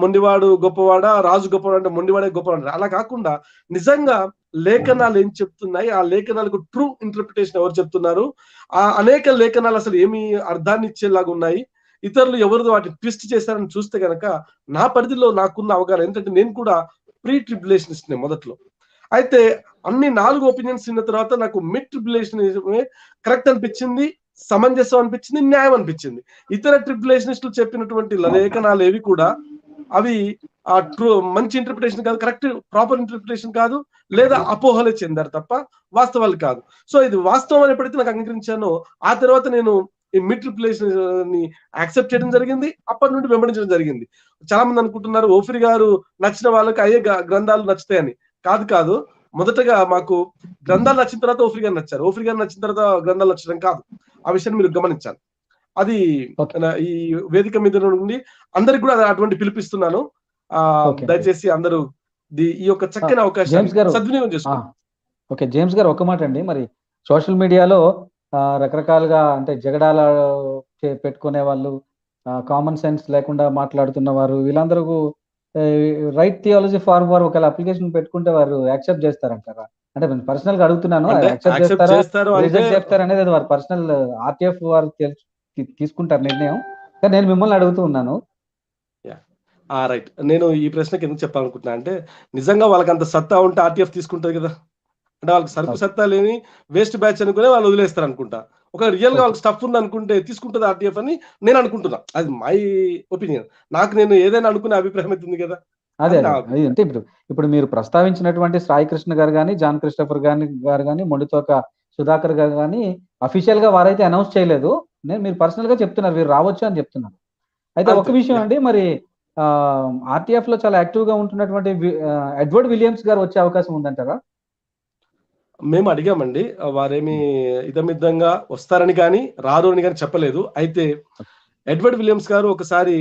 మొండివాడు గొప్పవాడా, రాజు గొప్పవాడు అంటే మొండివాడే గొప్పవాడు, అలా కాకుండా నిజంగా లేఖనాలు ఏం చెప్తున్నాయి, ఆ లేఖనాలకు ట్రూ ఇంటర్ప్రిటేషన్ ఎవరు చెప్తున్నారు, ఆ అనేక లేఖనాలు అసలు ఏమి అర్థాన్ని ఇచ్చేలాగా ఉన్నాయి, ఇతరులు ఎవరిదో వాటిని ట్విస్ట్ చేశారని చూస్తే గనక నా పరిధిలో నాకున్న అవగాహన ఏంటంటే, నేను కూడా ప్రీ ట్రిబులేషనిస్ట్ మొదట్లో. అయితే అన్ని 4 ఒపీనియన్స్ విన్న తర్వాత నాకు మిడ్ ట్రిబులేషన్ కరెక్ట్ అనిపించింది, సమంజసం అనిపించింది, న్యాయం అనిపించింది. ఇతర ట్రిబులేషనిస్టులు చెప్పినటువంటి లేఖనాలు ఏవి కూడా అవి మంచి ఇంటర్ప్రిటేషన్ కాదు, కరెక్ట్ ప్రాపర్ ఇంటర్ప్రిటేషన్ కాదు, లేదా అపోహలే చెందారు తప్ప వాస్తవాలు కాదు. సో ఇది వాస్తవం అని ఎప్పుడైతే నాకు అంగీకరించానో, ఆ తర్వాత నేను ఈ మిడ్ ట్రిబులేషన్ ని యాక్సెప్ట్ చేయడం జరిగింది. అప్పటి నుండి వెంబడించడం జరిగింది. చాలా మంది అనుకుంటున్నారు ఓఫీర్ గారు నచ్చిన వాళ్ళకి అయ్యే గ్రంథాలు నచ్చుతాయని. కాదు కాదు, మొదటగా మాకు గ్రంథాలు నచ్చిన తర్వాత ఓఫ్రి గారు నచ్చారు, ఓఫ్రి గారు నచ్చిన తర్వాత గ్రంథాలు నచ్చడం కాదు. ఆ విషయాన్ని మీరు గమనించాలి. అది ఓకే ఈ వేదిక మీద నుండి అందరికి కూడా అటువంటి పిలిపిస్తున్నాను. ఓకే అండి. దయచేసి అందరూ ఈ యొక్క ఆ, చక్కని అవకాశాన్ని జేమ్స్ గారు సద్వినియోగం ఆ, చేసుకోండి. ఓకే జేమ్స్ గారు ఒక మాట అండి, మరి సోషల్ మీడియాలో రకరకాలుగా అంటే జగడాల పెట్టుకునే వాళ్ళు, కామన్ సెన్స్ లేకుండా మాట్లాడుతున్న వారు, వీళ్ళందరూ రైట్ థియాలజీ ఫార్మ్ ఒకవేళ అప్లికేషన్ పెట్టుకుంటే వారు యాక్సెప్ట్ చేస్తారంటారా? అంటే నేను పర్సనల్ గా అడుగుతున్నాను, అంటే యాక్సెప్ట్ యాక్సెప్ట్ చేస్తారా చేస్తారు అంటే రిజెక్ట్ చేస్తారా అనేది అది వారి పర్సనల్, ఆర్టీఎఫ్ వారు తీసుకుంటారు నిర్ణయం. కానీ నేను మిమ్మల్ని అడుగుతూ ఉన్నాను. రైట్. నేను ఈ ప్రశ్నకి ఎందుకు చెప్పాలనుకుంటున్నా అంటే, నిజంగా వాళ్ళకి అంత సత్తా ఉంటే ఆర్టీఎఫ్ తీసుకుంటది కదా. అంటే వాళ్ళకి సరుకు ఓకే సత్తా లేని వేస్ట్ బ్యాచ్ అనుకునే వాళ్ళు వదిలేస్తారు అనుకుంటా. ఒక రియల్ గా ఓకే వాళ్ళకి స్టఫ్ ఉంది అనుకుంటే తీసుకుంటది ఆర్టీఎఫ్ అని నేను అనుకుంటున్నా. అది మై ఒపీనియన్. నాకు నేను ఏదైనా అనుకునే అభిప్రాయం అయితే ఉంది కదా. అదే అది అదే నా అది అభిప్రాయం. అంటే ఇప్పుడు ఇప్పుడు మీరు ప్రస్తావించినటువంటి సాయి కృష్ణ గారు కానీ, జాన్ క్రిస్టఫర్ గారు కానీ, మొండితోక సుధాకర్ గారు కానీ అఫీషియల్ గా వారైతే అనౌన్స్ చేయలేదు. మీరు పర్సనల్ గా చెప్తున్నారు వీరు రావచ్చు అని చెప్తున్నారు. అయితే ఒక అంతే. విషయం అండి, మరి ఆర్టీఎఫ్ లో చాలా యాక్టివ్ గా ఉంటున్నటువంటి ఎడ్వర్డ్ విలియమ్స్ గారు వచ్చే అవకాశం ఉందంటారా? మేము అడిగామండి. వారేమి ఇదమిద్దంగా వస్తారని గాని, రారు అని గాని చెప్పలేదు. అయితే ఎడ్వర్డ్ విలియమ్స్ గారు ఒకసారి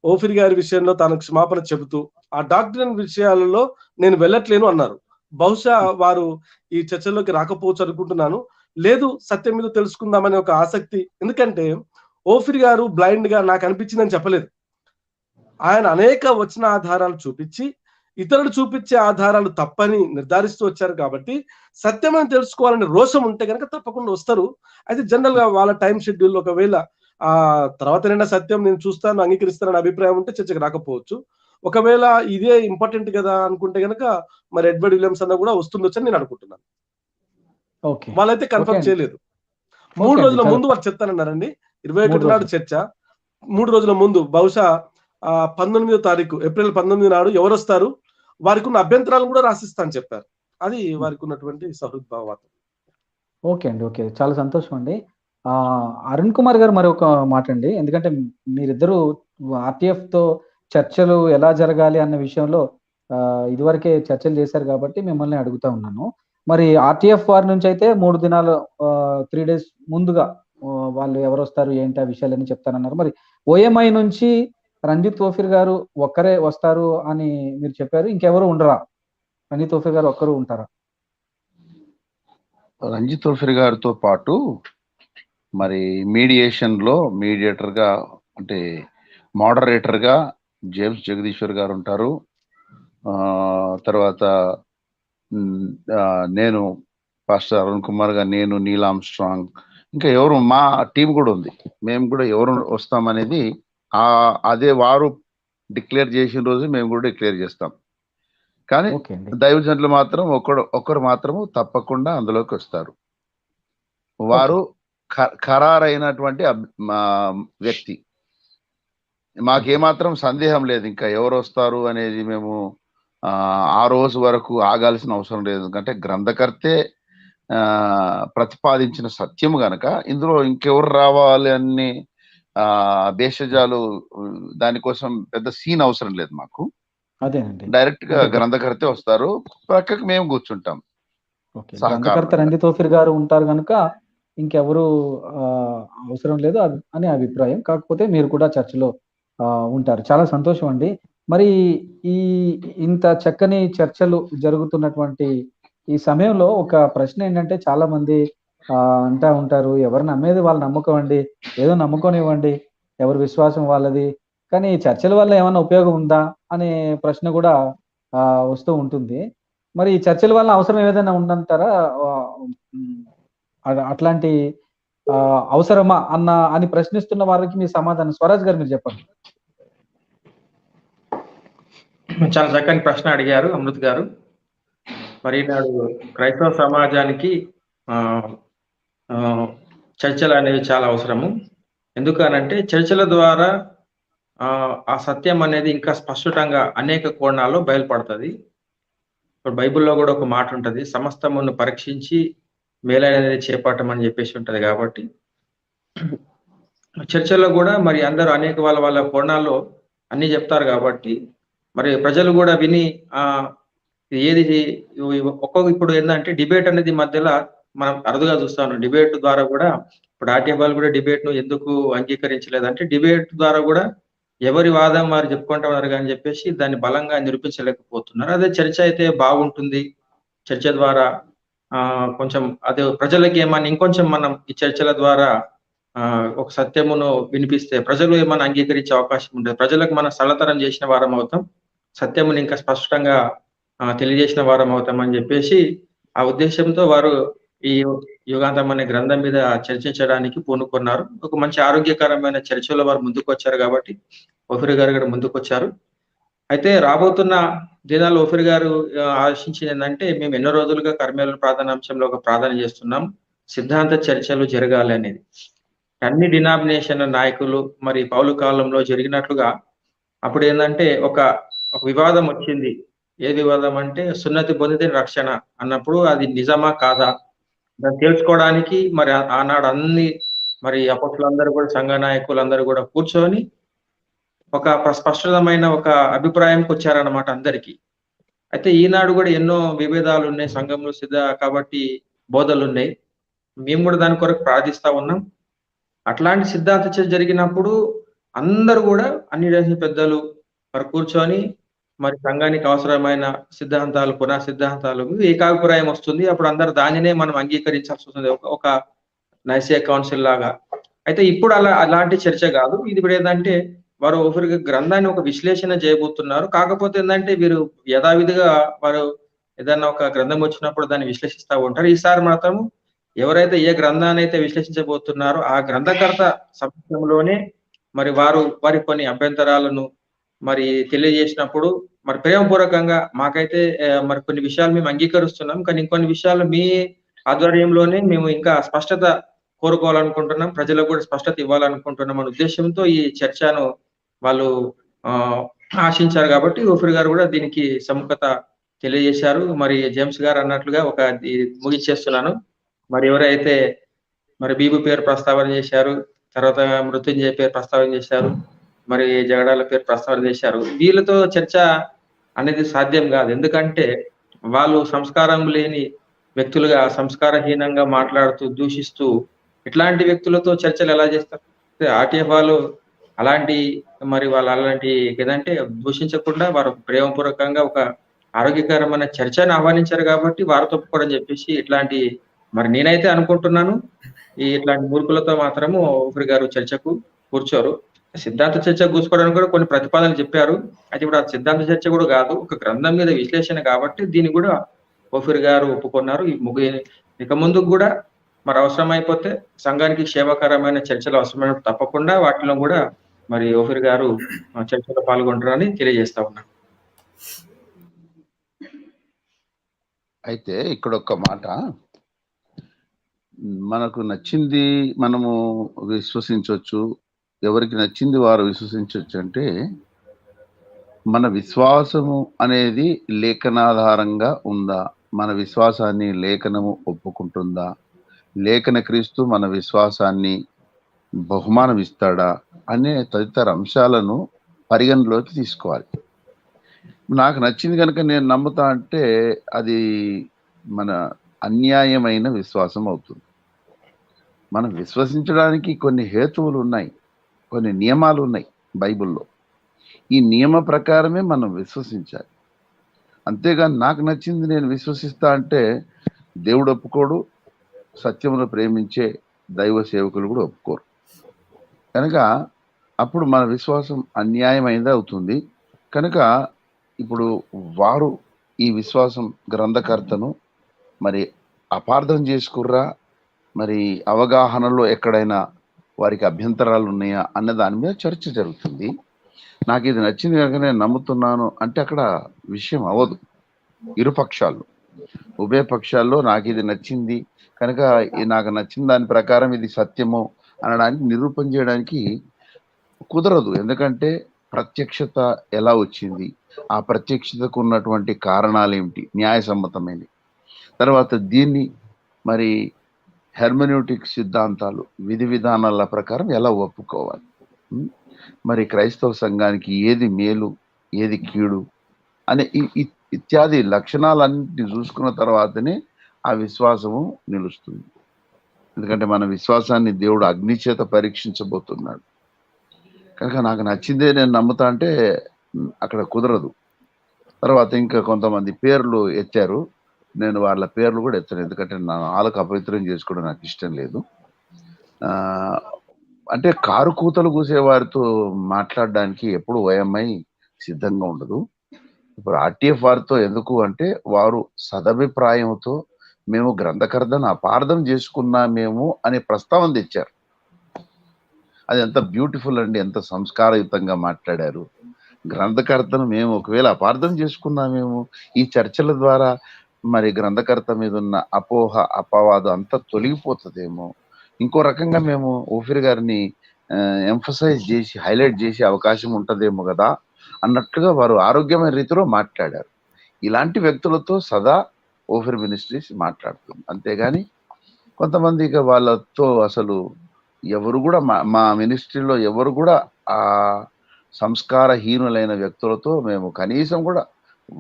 ఓఫిర్ గారి విషయంలో తాను క్షమాపణ చెబుతూ, ఆ డాక్ట్రిన్ విషయాలలో నేను వెళ్ళట్లేను అన్నారు. బహుశా వారు ఈ చర్చల్లోకి రాకపోవచ్చు అనుకుంటున్నాను. లేదు, సత్యం మీద తెలుసుకుందామనే ఒక ఆసక్తి. ఎందుకంటే ఓఫిర్ గారు బ్లైండ్‌గా నాకనిపించిందని చెప్పలేదు. ఆయన అనేక వచన ఆధారాలు చూపించి, ఇతరులు చూపించే ఆధారాలు తప్పని నిర్ధారిస్తూ వచ్చారు కాబట్టి, సత్యమని తెలుసుకోవాలనే రోషం ఉంటే గనక తప్పకుండా వస్తారు. అయితే జనరల్‌గా వాళ్ళ టైమ్ షెడ్యూల్ ఒకవేళ తర్వాతనైనా సత్యం నేను చూస్తాను, అంగీకరిస్తాననే అభిప్రాయం ఉంటే చర్చకు రాకపోవచ్చు. ఒకవేళ ఇదే ఇంపార్టెంట్ కదా అనుకుంటే గనక మరి ఎడ్వర్డ్ విలియమ్స్ అన్న కూడా వస్తుండొచ్చని నేను అనుకుంటున్నాను. ఓకే వాళ్ళైతే ఓకే కన్ఫర్మ్ అండి. చేయలేదు. ఓకే 3 అండి. రోజుల చాలా ముందు వాళ్ళు చెప్తానన్నారండి. 3 21 నాడు రోజులు. చర్చ. 3 రోజుల ముందు బహుశా 19వ తారీఖు ఏప్రిల్ 19 నాడు ఎవరొస్తారు? వారికున్న అభ్యంతరాలను కూడా రాసిస్తా అని చెప్పారు. అది వారికున్నటువంటి సహృద్భావాతం. ఓకే అండి. ఓకే. చాలా సంతోషం అండి. అరుణ్ కుమార్ గారు మరొక మాట అండి. ఎందుకంటే మీరిద్దరూ ఆర్‌టిఎఫ్‌తో చర్చలు ఎలా జరగాలి అన్న విషయంలో ఇదివరకే చర్చలు చేశారు కాబట్టి మిమ్మల్ని అడుగుతా ఉన్నాను. మరి ఆర్‌టిఎఫ్ వారి నుంచయితే 3 దినాలు 3 డేస్ ముందుగా వాళ్ళు ఎవరొస్తారు, ఏంటి ఆ విషయాలన్నీ చెప్తానన్నారు. మరి ఓఎంఐ నుంచి రంజిత్ ఓఫిర్ గారు ఒక్కరే వస్తారు అని మీరు చెప్పారు. ఇంకెవరు ఉండరా? రంజిత్ ఓఫిర్ గారు ఒక్కరు ఉంటారా? రంజిత్ ఓఫిర్ గారితో పాటు మరి మీడియేటర్ గా అంటే మోడరేటర్ గా జేమ్స్ జగదీశ్వర్ గారు ఉంటారు. తర్వాత నేను పాస్టర్ అరుణ్ కుమార్ గారు, నేను నీల్ ఆమ్స్ట్రాంగ్, ఇంకా ఎవరు మా టీం కూడా ఉంది. మేము కూడా ఎవరు వస్తామనేది అదే వారు డిక్లేర్ చేసిన రోజు మేము కూడా డిక్లేర్ చేస్తాం. కానీ ఓకే అండి. దైవజనులు మాత్రం ఒకరు మాత్రము తప్పకుండా అందులోకి వస్తారు. వారు ఖరారైనటువంటి వ్యక్తి. మాకేమాత్రం సందేహం లేదు ఇంకా ఎవరు వస్తారు అనేది. మేము ఆ రోజు వరకు ఆగాల్సిన అవసరం లేదు. ఎందుకంటే గ్రంథకర్తే ప్రతిపాదించిన సత్యం గనక ఇందులో ఇంకెవరు రావాలి అన్ని భేషజాలు దానికోసం పెద్ద సీన్ అవసరం లేదు మాకు. అదేనండి. డైరెక్ట్ గా గ్రంథకర్తే వస్తారు, పక్కకు మేము కూర్చుంటాం. ఓకే. గ్రంథకర్త రంజిత్ ఓఫిర్ గారు ఉంటారు గనుక ఇంకెవరు అవసరం లేదు అని అభిప్రాయం. కాకపోతే మీరు కూడా చర్చలో ఉంటారు. చాలా సంతోషం అండి. మరి ఈ ఇంత చక్కని చర్చలు జరుగుతున్నటువంటి ఈ సమయంలో ఒక ప్రశ్న ఏంటంటే, చాలా మంది అంటా ఉంటారు, ఎవరు నమ్మేది వాళ్ళ నమ్మకం అండి. ఏదో నమ్ముకోనివ్వండి. ఎవరి విశ్వాసం వాళ్ళది. కానీ చర్చల వల్ల ఏమన్నా ఉపయోగం ఉందా అనే ప్రశ్న కూడా వస్తూ ఉంటుంది. మరి ఈ చర్చల వల్ల అవసరం ఏదైనా ఉందంటారా? అట్లాంటి అవసరమా అని ప్రశ్నిస్తున్న వారికి మీ సమాధానం స్వరాజ్ గారు మీరు చెప్పండి. చాలా చక్కని ప్రశ్న అడిగారు అమృత్ గారు. మరి నాడు క్రైస్తవ సమాజానికి చర్చలు అనేవి చాలా అవసరము. ఎందుకనంటే చర్చల ద్వారా ఆ సత్యం అనేది ఇంకా స్పష్టంగా అనేక కోణాల్లో బయలుపడుతుంది. ఇప్పుడు బైబిల్లో కూడా ఒక మాట ఉంటుంది, సమస్తమును పరీక్షించి మేలైనది చేపట్టమని చెప్పేసి ఉంటది. కాబట్టి చర్చల్లో కూడా మరి అందరూ అనేక వాళ్ళ కోణాల్లో అన్ని చెప్తారు కాబట్టి మరి ప్రజలు కూడా విని ఏది ఇప్పుడు ఏంటంటే డిబేట్ అనేది మధ్యలో మనం అరుదుగా చూస్తాను. డిబేట్ ద్వారా కూడా ఇప్పుడు ఆర్‌టిఎఫ్ వాళ్ళు కూడా డిబేట్‌ను ఎందుకు అంగీకరించలేదంటే, డిబేట్ ద్వారా కూడా ఎవరి వాదం వారు చెప్పుకుంటా ఉన్నారు అని చెప్పేసి దాన్ని బలంగా నిరూపించలేకపోతున్నారు. అదే చర్చ అయితే బాగుంటుంది. చర్చ ద్వారా కొంచెం అదే ప్రజలకి ఏమన్నా ఇంకొంచెం మనం ఈ చర్చల ద్వారా ఒక సత్యమును వినిపిస్తే ప్రజలు ఏమన్నా అంగీకరించే అవకాశం ఉంటది. ప్రజలకు మనం సరళతరం చేసిన వారం అవుతాం. సత్యముని ఇంకా స్పష్టంగా తెలియజేసిన వారం అవుతామని చెప్పేసి ఆ ఉద్దేశ్యంతో వారు ఈ యుగాంతం అనే గ్రంథం మీద చర్చించడానికి పూనుకున్నారు. ఒక మంచి ఆరోగ్యకరమైన చర్చలో వారు ముందుకొచ్చారు కాబట్టి ఓఫీర్ గారు కూడా ముందుకొచ్చారు. అయితే రాబోతున్న దినాల్లో ఓఫీర్ గారు ఆశించింది ఏందంటే, మేము ఎన్నో రోజులుగా కర్మేలు ప్రార్థనాంశంలో ఒక ప్రార్థన చేస్తున్నాం. సిద్ధాంత చర్చలు జరగాలి అనేది. అన్ని డినామినేషన్‌ల నాయకులు మరి పౌలు కాలంలో జరిగినట్లుగా అప్పుడేందంటే ఒక వివాదం వచ్చింది. ఏ వివాదం అంటే సున్నతి పొందితే రక్షణ అన్నప్పుడు అది నిజమా? కాదా? దాన్ని తెలుసుకోవడానికి మరి ఆనాడు అన్ని మరి అపోస్తలులందరూ కూడా సంఘ నాయకులందరూ కూడా కూర్చొని ఒక స్పష్టమైన ఒక అభిప్రాయంకొచ్చారన్నమాట అందరికి. అయితే ఈనాడు కూడా ఎన్నో విభేదాలున్నాయి. సంఘంలో కాబట్టి బోధలున్నాయి. మేము కూడా దాని కొరకు ప్రార్థిస్తా ఉన్నాం. అట్లాంటి సిద్ధాంత చర్చ జరిగినప్పుడు అందరూ గూడా అన్ని రాసిన పెద్దలు మరి కూర్చొని మరి సంఘానికి అవసరమైన సిద్ధాంతాలు, పునః సిద్ధాంతాలు ఏకాభిప్రాయం వస్తుంది. అప్పుడు అందరూ దానినే మనం అంగీకరించాల్సొస్తుంది. ఒక నైసియా కౌన్సిల్ లాగా. అయితే ఇప్పుడు అలాంటి చర్చ గాదు. ఇది ఇప్పుడేందంటే వారు ఒకరికి గ్రంథాన్ని ఒక విశ్లేషణ చేయబోతున్నారు. కాకపోతే ఏందంటే వీరు యథావిధిగా వారు ఏదన్నా ఒక గ్రంథం వచ్చినప్పుడు దాన్ని విశ్లేషిస్తా ఉంటారు. ఈసారి మాత్రం ఎవరైతే ఏ గ్రంథాన్నైతే విశ్లేషించబోతున్నారో ఆ గ్రంథకర్త సమక్షంలోనే మరి వారి కొన్ని అభ్యంతరాలను మరి తెలియజేసినప్పుడు మరి ప్రేమపూర్వకంగా మాకైతే మరి కొన్ని విషయాలు మేము అంగీకరిస్తున్నాం. కానీ ఇంకొన్ని విషయాలు మీ ఆధ్వర్యంలోనే మేము ఇంకా స్పష్టత కోరుకోవాలనుకుంటున్నాం. ప్రజలకు కూడా స్పష్టత ఇవ్వాలనుకుంటున్నాం అనే ఉద్దేశ్యంతో ఈ చర్చను వాళ్ళు ఆశించారు కాబట్టి ఓఫీర్ గారు కూడా దీనికి సముఖత తెలియజేశారు. మరి జేమ్స్ గారు అన్నట్లుగా ముగిచ్చేస్తున్నాను. మరి ఎవరైతే మరి బీబు పేరు ప్రస్తావన చేశారు. తర్వాత మృత్యుంజయ పేరు ప్రస్తావన చేశారు. మరి జగడాల పేరు ప్రస్తావన చేశారు. వీళ్ళతో చర్చ అనేది సాధ్యం కాదు. ఎందుకంటే వాళ్ళు సంస్కారం లేని వ్యక్తులుగా సంస్కారహీనంగా మాట్లాడుతూ, దూషిస్తూ ఇట్లాంటి వ్యక్తులతో చర్చలు ఎలా చేస్తారు? ఆర్‌టిఎఫ్ వాళ్ళు అలాంటి ఏదంటే దూషించకుండా వారు ప్రేమపూర్వకంగా ఒక ఆరోగ్యకరమైన చర్చను ఆహ్వానించారు కాబట్టి వారితో ఒప్పుకోవడం చెప్పేసి ఇట్లాంటి మరి నేనైతే అనుకుంటున్నాను. ఇట్లాంటి మూర్ఖులతో మాత్రము ఓఫీర్ గారు చర్చకు కూర్చోరు. సిద్ధాంత చర్చ కూర్చోవడానికి కూడా కొన్ని ప్రతిపాదనలు చెప్పారు. అయితే ఇప్పుడు ఆ సిద్ధాంత చర్చ కూడా కాదు. ఒక గ్రంథం మీద విశ్లేషణ కాబట్టి దీన్ని కూడా ఓఫీర్ గారు ఒప్పుకున్నారు. ఇక ముందుకు కూడా మరి అవసరమైపోతే సంఘానికి క్షేమకరమైన చర్చలు అవసరమైనప్పుడు తప్పకుండా వాటిలో కూడా మరి ఓఫీర్ గారు చర్చలో పాల్గొంటారని తెలియజేస్తా ఉన్నాను. అయితే ఇక్కడ ఒక మాట, మనకు నచ్చింది మనము విశ్వసించవచ్చు, ఎవరికి నచ్చింది వారు విశ్వసించవచ్చు. అంటే మన విశ్వాసము అనేది లేఖనాధారంగా ఉందా? మన విశ్వాసాన్ని లేఖనము ఒప్పుకుంటుందా? లేఖన క్రీస్తు మన విశ్వాసాన్ని బహుమానం ఇస్తాడా అనే తదితర అంశాలను పరిగణలోకి తీసుకోవాలి. నాకు నచ్చింది కనుక నేను నమ్ముతా అంటే అది మన అన్యాయమైన విశ్వాసం అవుతుంది. మనం విశ్వసించడానికి కొన్ని హేతువులు ఉన్నాయి, కొన్ని నియమాలు ఉన్నాయి బైబిల్లో. ఈ నియమ ప్రకారమే మనం విశ్వసించాలి. అంతేగాని నాకు నచ్చింది నేను విశ్వసిస్తా అంటే దేవుడు ఒప్పుకోడు, సత్యమును ప్రేమించే దైవ సేవకులు కూడా ఒప్పుకోరు. కనుక అప్పుడు మన విశ్వాసం అన్యాయమైనది అవుతుంది. కనుక ఇప్పుడు వారు ఈ విశ్వాసం గ్రంథకర్తను మరి అపార్థం చేసుకుర్రా, మరి అవగాహనలో ఎక్కడైనా వారికి అభ్యంతరాలు ఉన్నాయా అన్న దాని మీద చర్చ జరుగుతుంది. నాకు ఇది నచ్చింది కనుక నేను నమ్ముతున్నాను అంటే అక్కడ విషయం అవ్వదు. ఇరుపక్షాలు, ఉభయ పక్షాల్లో నాకు ఇది నచ్చింది కనుక నాకు నచ్చిన దాని ప్రకారం ఇది సత్యము అనడానికి నిరూపణ చేయడానికి కుదరదు. ఎందుకంటే ప్రత్యక్షత ఎలా వచ్చింది, ఆ ప్రత్యక్షతకు ఉన్నటువంటి కారణాలు ఏమిటి, న్యాయసమ్మతమైనవి. తర్వాత దీన్ని మరి హెర్మెన్యూటిక్ సిద్ధాంతాలు, విధి విధానాల ప్రకారం ఎలా ఒప్పుకోవాలి, మరి క్రైస్తవ సంఘానికి ఏది మేలు ఏది కీడు అనే ఇత్యాది లక్షణాలన్నింటినీ చూసుకున్న తర్వాతనే ఆ విశ్వాసము నిలుస్తుంది. ఎందుకంటే మన విశ్వాసాన్ని దేవుడు అగ్ని చేత పరీక్షించబోతున్నాడు. కనుక నాకు నచ్చిందే నేను నమ్ముతా అంటే అక్కడ కుదరదు. తర్వాత ఇంకా కొంతమంది పేర్లు ఎత్తారు. నేను వాళ్ళ పేర్లు కూడా ఎత్తాను. ఎందుకంటే నా నాలుక అపవిత్రం చేసుకోవడం నాకు ఇష్టం లేదు. అంటే కారు కూతలు కూసే వారితో మాట్లాడడానికి ఎప్పుడు వైఎంఐ సిద్ధంగా ఉండదు. ఇప్పుడు ఆర్టీఎఫ్ వారితో ఎందుకు అంటే వారు సదభిప్రాయంతో మేము గ్రంథకర్తను అపార్థం చేసుకున్నామేమో అనే ప్రస్తావన తెచ్చారు. అది ఎంత బ్యూటిఫుల్ అండి, ఎంత సంస్కారయుతంగా మాట్లాడారు. గ్రంథకర్తను మేము ఒకవేళ అపార్థం చేసుకున్నామేమో, ఈ చర్చల ద్వారా మరి గ్రంథకర్త మీద ఉన్న అపోహ అపవాదం అంతా తొలగిపోతుందేమో, ఇంకో రకంగా మేము ఓఫీర్ గారిని ఎంఫసైజ్ చేసి హైలైట్ చేసే అవకాశం ఉంటుందేమో కదా అన్నట్లుగా వారు ఆరోగ్యమైన రీతిలో మాట్లాడారు. ఇలాంటి వ్యక్తులతో సదా ఓఫీర్ మినిస్ట్రీస్ మాట్లాడుతుంది. అంతేగాని కొంతమంది ఇక వాళ్ళతో అసలు ఎవరు కూడా మా మినిస్ట్రీలో ఎవరు కూడా ఆ సంస్కారహీనులైన వ్యక్తులతో మేము కనీసం కూడా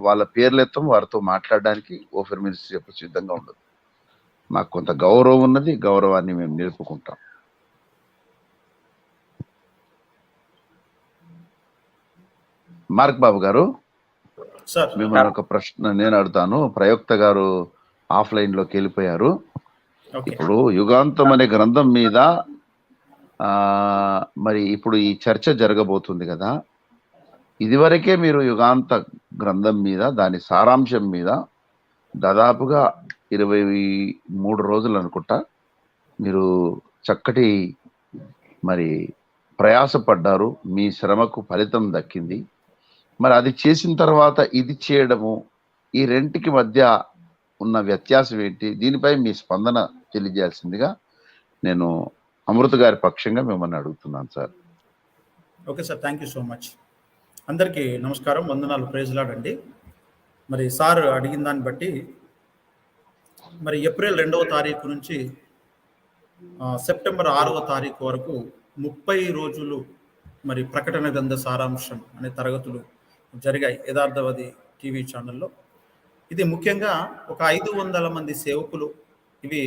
వాళ్ళ పేర్లెత్తం వారితో మాట్లాడడానికి ఓఫీర్ మినిస్ట్రీ ఎప్పుడు సిద్ధంగా ఉండదు. మాకు కొంత గౌరవం ఉన్నది, గౌరవాన్ని మేము నిలుపుకుంటాం. మార్క్ బాబు గారు, మిమ్మల్ని ఒక ప్రశ్న నేను అడుగుతాను. ప్రయోక్త గారు ఆఫ్లైన్ లోకి వెళ్ళిపోయారు. ఇప్పుడు యుగాంతం అనే గ్రంథం మీద మరి ఇప్పుడు ఈ చర్చ జరగబోతుంది కదా. ఇదివరకే మీరు యుగాంత గ్రంథం మీద దాని సారాంశం మీద దాదాపుగా 23 రోజులు అనుకుంటా మీరు చక్కటి మరి ప్రయాసపడ్డారు. మీ శ్రమకు ఫలితం దక్కింది. మరి అది చేసిన తర్వాత ఇది చేయడము, ఈ రెంటికి మధ్య ఉన్న వ్యత్యాసం ఏంటి? దీనిపై మీ స్పందన తెలియజేయాల్సిందిగా నేను అమృత గారి పక్షంగా మిమ్మల్ని అడుగుతున్నాను sir. Okay sir, thank you so much. అందరికీ నమస్కారం, వందనాలు, ప్రైజ్ లార్డ్ అండి. మరి సార్ అడిగిన దాన్ని బట్టి మరి ఏప్రిల్ 2వ తారీఖు నుంచి సెప్టెంబర్ 6వ తారీఖు వరకు 30 రోజులు మరి ప్రకటన గ్రంథ సారాంశం అనే తరగతులు జరిగాయి యథార్థవాది టీవీ ఛానల్లో. ఇది ముఖ్యంగా ఒక 500 మంది సేవకులు ఇవి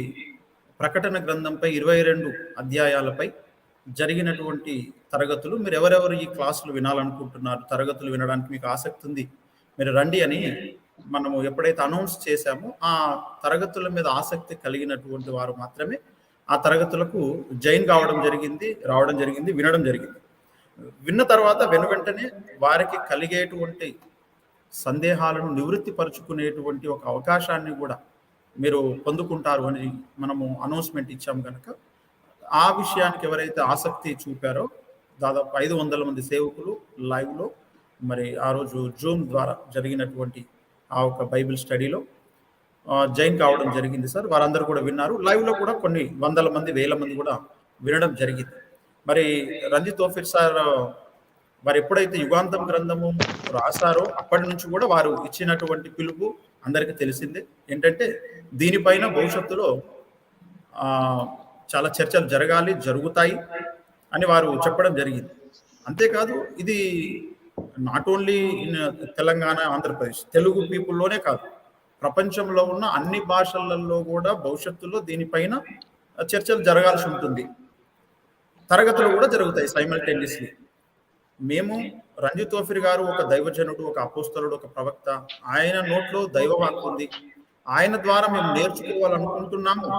ప్రకటన గ్రంథంపై 22 అధ్యాయాలపై జరిగినటువంటి తరగతులు. మీరు ఎవరెవరు ఈ క్లాసులు వినాలనుకుంటున్నారు, తరగతులు వినడానికి మీకు ఆసక్తి ఉంది, మీరు రండి అని మనము ఎప్పుడైతే అనౌన్స్ చేశామో ఆ తరగతుల మీద ఆసక్తి కలిగినటువంటి వారు మాత్రమే ఆ తరగతులకు జాయిన్ రావడం జరిగింది, వినడం జరిగింది. విన్న తర్వాత వెనువెంటనే వారికి కలిగేటువంటి సందేహాలను నివృత్తి పరుచుకునేటువంటి ఒక అవకాశాన్ని కూడా మీరు పొందుకుంటారు అని మనము అనౌన్స్మెంట్ ఇచ్చాం కనుక ఆ విషయానికి ఎవరైతే ఆసక్తి చూపారో దాదాపు 500 మంది సేవకులు లైవ్లో మరి ఆ రోజు జూమ్ ద్వారా జరిగినటువంటి ఆ ఒక బైబిల్ స్టడీలో జాయిన్ కావడం జరిగింది సార్. వారందరూ కూడా విన్నారు. లైవ్లో కూడా కొన్ని 100 మంది 1000 మంది కూడా వినడం జరిగింది. మరి రంజిత్ ఓఫీర్ సార్ వారు ఎప్పుడైతే యుగాంతం గ్రంథము రాశారో అప్పటి నుంచి కూడా వారు ఇచ్చినటువంటి పిలుపు అందరికీ తెలిసిందే. ఏంటంటే దీనిపైన భవిష్యత్తులో చాలా చర్చలు జరుగుతాయి అని వారు చెప్పడం జరిగింది. అంతేకాదు ఇది not only in Telangana, Andhra Pradesh, Telugu పీపుల్లోనే కాదు, ప్రపంచంలో ఉన్న అన్ని భాషలలో కూడా భవిష్యత్తులో దీనిపైన చర్చలు జరగాల్సి ఉంటుంది. తరగతులు కూడా జరుగుతాయి సైమల్టేనియస్లీ. మేము రంజిత్ ఓఫీర్ గారు ఒక దైవజనుడు, ఒక అపోస్తలుడు, ఒక ప్రవక్త. ఆయన నోట్లో దైవవాక్కు ఉంది. ఆయన ద్వారా మేము నేర్చుకోవాలనుకుంటున్నాము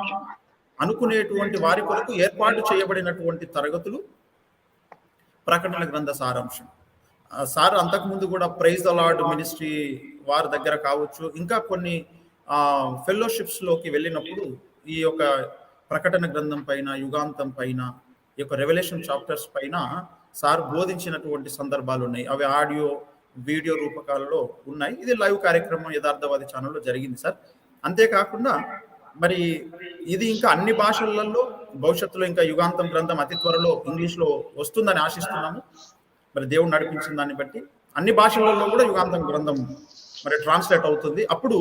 అనుకునేటువంటి వారి కొరకు ఏర్పాటు చేయబడినటువంటి తరగతులు ప్రకటన గ్రంథ సారాంశం. సార్ అంతకుముందు కూడా ప్రైజ్ ద లార్డ్ మినిస్ట్రీ వారి దగ్గర కావచ్చు, ఇంకా కొన్ని ఫెలోషిప్స్లోకి వెళ్ళినప్పుడు ఈ యొక్క ప్రకటన గ్రంథం పైన, యుగాంతం పైన, ఈ యొక్క రెవల్యూషన్ చాప్టర్స్ పైన సార్ బోధించినటువంటి సందర్భాలు ఉన్నాయి. అవి ఆడియో వీడియో రూపకాలలో ఉన్నాయి. ఇది లైవ్ కార్యక్రమం యథార్థవాది ఛానల్లో జరిగింది సార్. అంతేకాకుండా మరి ఇది ఇంకా అన్ని భాషలలో భవిష్యత్తులో ఇంకా యుగాంతం గ్రంథం అతి త్వరలో ఇంగ్లీష్లో వస్తుందని ఆశిస్తున్నాము. మరి దేవుడు నడిపించిన దాన్ని బట్టి అన్ని భాషలలో కూడా యుగాంతం గ్రంథం మరి ట్రాన్స్లేట్ అవుతుంది. అప్పుడు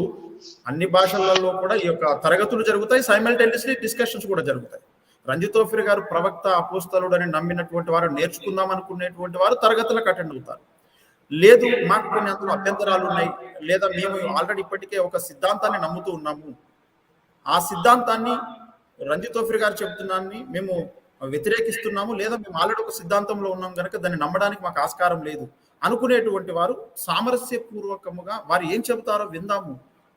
అన్ని భాషలలో కూడా ఈ యొక్క తరగతులు జరుగుతాయి, సైమల్టేనియస్లీ డిస్కషన్స్ కూడా జరుగుతాయి. రంజిత్ ఓఫీర్ గారు ప్రవక్త, అపోస్తలుడు అని నమ్మినటువంటి వారు, నేర్చుకుందాం అనుకునేటువంటి వారు తరగతులకు అటెండ్ అవుతారు. లేదు మాకు కొన్ని అందులో అభ్యంతరాలు ఉన్నాయి, లేదా మేము ఆల్రెడీ ఇప్పటికే ఒక సిద్ధాంతాన్ని నమ్ముతూ ఉన్నాము, ఆ సిద్ధాంతాన్ని రంజిత్ తోఫిర్ గారు చెప్తున్నాన్ని మేము వ్యతిరేకిస్తున్నాము, లేదా మేము ఆల్రెడీ ఒక సిద్ధాంతంలో ఉన్నాం కనుక దాన్ని నమ్మడానికి మాకు ఆస్కారం లేదు అనుకునేటువంటి వారు సామరస్యపూర్వకముగా వారు ఏం చెబుతారో విందాము,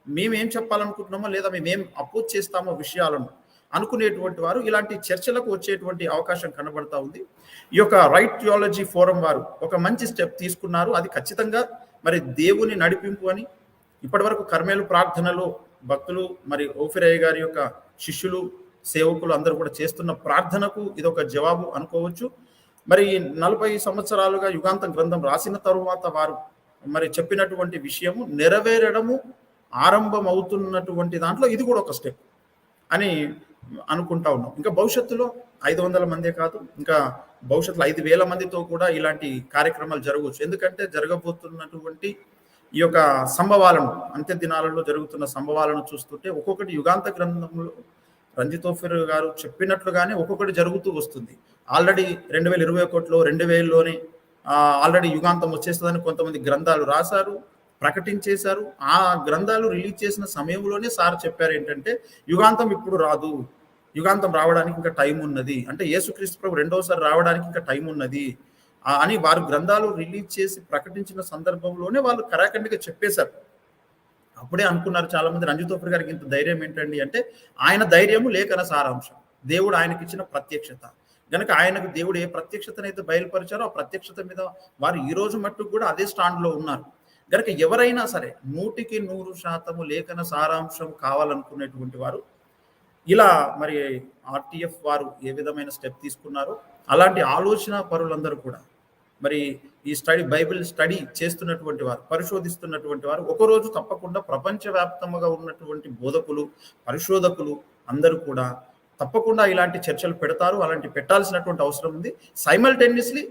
మేమేం చెప్పాలనుకుంటున్నామో లేదా మేమేం అపోజ్ చేస్తామో విషయాలను అనుకునేటువంటి వారు ఇలాంటి చర్చలకు వచ్చేటువంటి అవకాశం కనబడతా ఉంది. ఈ యొక్క రైట్ థియాలజీ ఫోరం వారు ఒక మంచి స్టెప్ తీసుకున్నారు. అది ఖచ్చితంగా మరి దేవుని నడిపింపు అని ఇప్పటి వరకు కర్మేలు ప్రార్థనలో భక్తులు మరి ఓఫిరయ్య గారి యొక్క శిష్యులు సేవకులు అందరూ కూడా చేస్తున్న ప్రార్థనకు ఇదొక జవాబు అనుకోవచ్చు. మరి 40 సంవత్సరాలుగా యుగాంతం గ్రంథం రాసిన తరువాత వారు మరి చెప్పినటువంటి విషయము నెరవేరడము ఆరంభం అవుతున్నటువంటి దాంట్లో ఇది కూడా ఒక స్టెప్ అని అనుకుంటా ఉన్నాం. ఇంకా భవిష్యత్తులో 500 మందే కాదు, ఇంకా భవిష్యత్తులో 5,000 మందితో కూడా ఇలాంటి కార్యక్రమాలు జరగవచ్చు. ఎందుకంటే జరగబోతున్నటువంటి ఈ యొక్క సంభవాలను, అంత్య దినాలలో జరుగుతున్న సంభవాలను చూస్తుంటే ఒక్కొక్కటి యుగాంత గ్రంథంలో రంజిత్ తోఫిర్ గారు చెప్పినట్లుగానే ఒక్కొక్కటి జరుగుతూ వస్తుంది. ఆల్రెడీ 2021లో 2000లోనే ఆల్రెడీ యుగాంతం వచ్చేస్తుందని కొంతమంది గ్రంథాలు రాశారు, ప్రకటించేశారు. ఆ గ్రంథాలు రిలీజ్ చేసిన సమయంలోనే సార్ చెప్పారు ఏంటంటే యుగాంతం ఇప్పుడు రాదు, యుగాంతం రావడానికి ఇంకా టైం ఉన్నది, అంటే యేసుక్రీస్తు ప్రభు రెండోసారి రావడానికి ఇంకా టైం ఉన్నది అని వారు గ్రంథాలు రిలీజ్ చేసి ప్రకటించిన సందర్భంలోనే వాళ్ళు కరాఖండిగా చెప్పేశారు. అప్పుడే అనుకున్నారు చాలా మంది, రంజిత్ తోఫిర్ గారికి ఇంత ధైర్యం ఏంటండి అంటే ఆయన ధైర్యము లేఖన సారాంశం, దేవుడు ఆయనకి ఇచ్చిన ప్రత్యక్షత గనక ఆయనకు దేవుడు ఏ ప్రత్యక్షతనైతే బయలుపరిచారో ఆ ప్రత్యక్షత మీద వారు ఈ రోజు మట్టుకు కూడా అదే స్టాండ్లో ఉన్నారు. గనక ఎవరైనా సరే 100% లేఖన సారాంశం కావాలనుకునేటువంటి వారు ఇలా మరి ఆర్టీఎఫ్ వారు ఏ విధమైన స్టెప్ తీసుకున్నారో అలాంటి ఆలోచన పరులందరూ కూడా మరి ఈ బైబిల్ స్టడీ చేస్తున్నటువంటి వారు, పరిశోధిస్తున్నటువంటి వారు ఒకరోజు తప్పకుండా ప్రపంచవ్యాప్తంగా ఉన్నటువంటి బోధకులు, పరిశోధకులు అందరూ కూడా తప్పకుండా ఇలాంటి చర్చలు పెడతారు. అలాంటి పెట్టాల్సినటువంటి అవసరం ఉంది. సైమల్టేనియస్లీ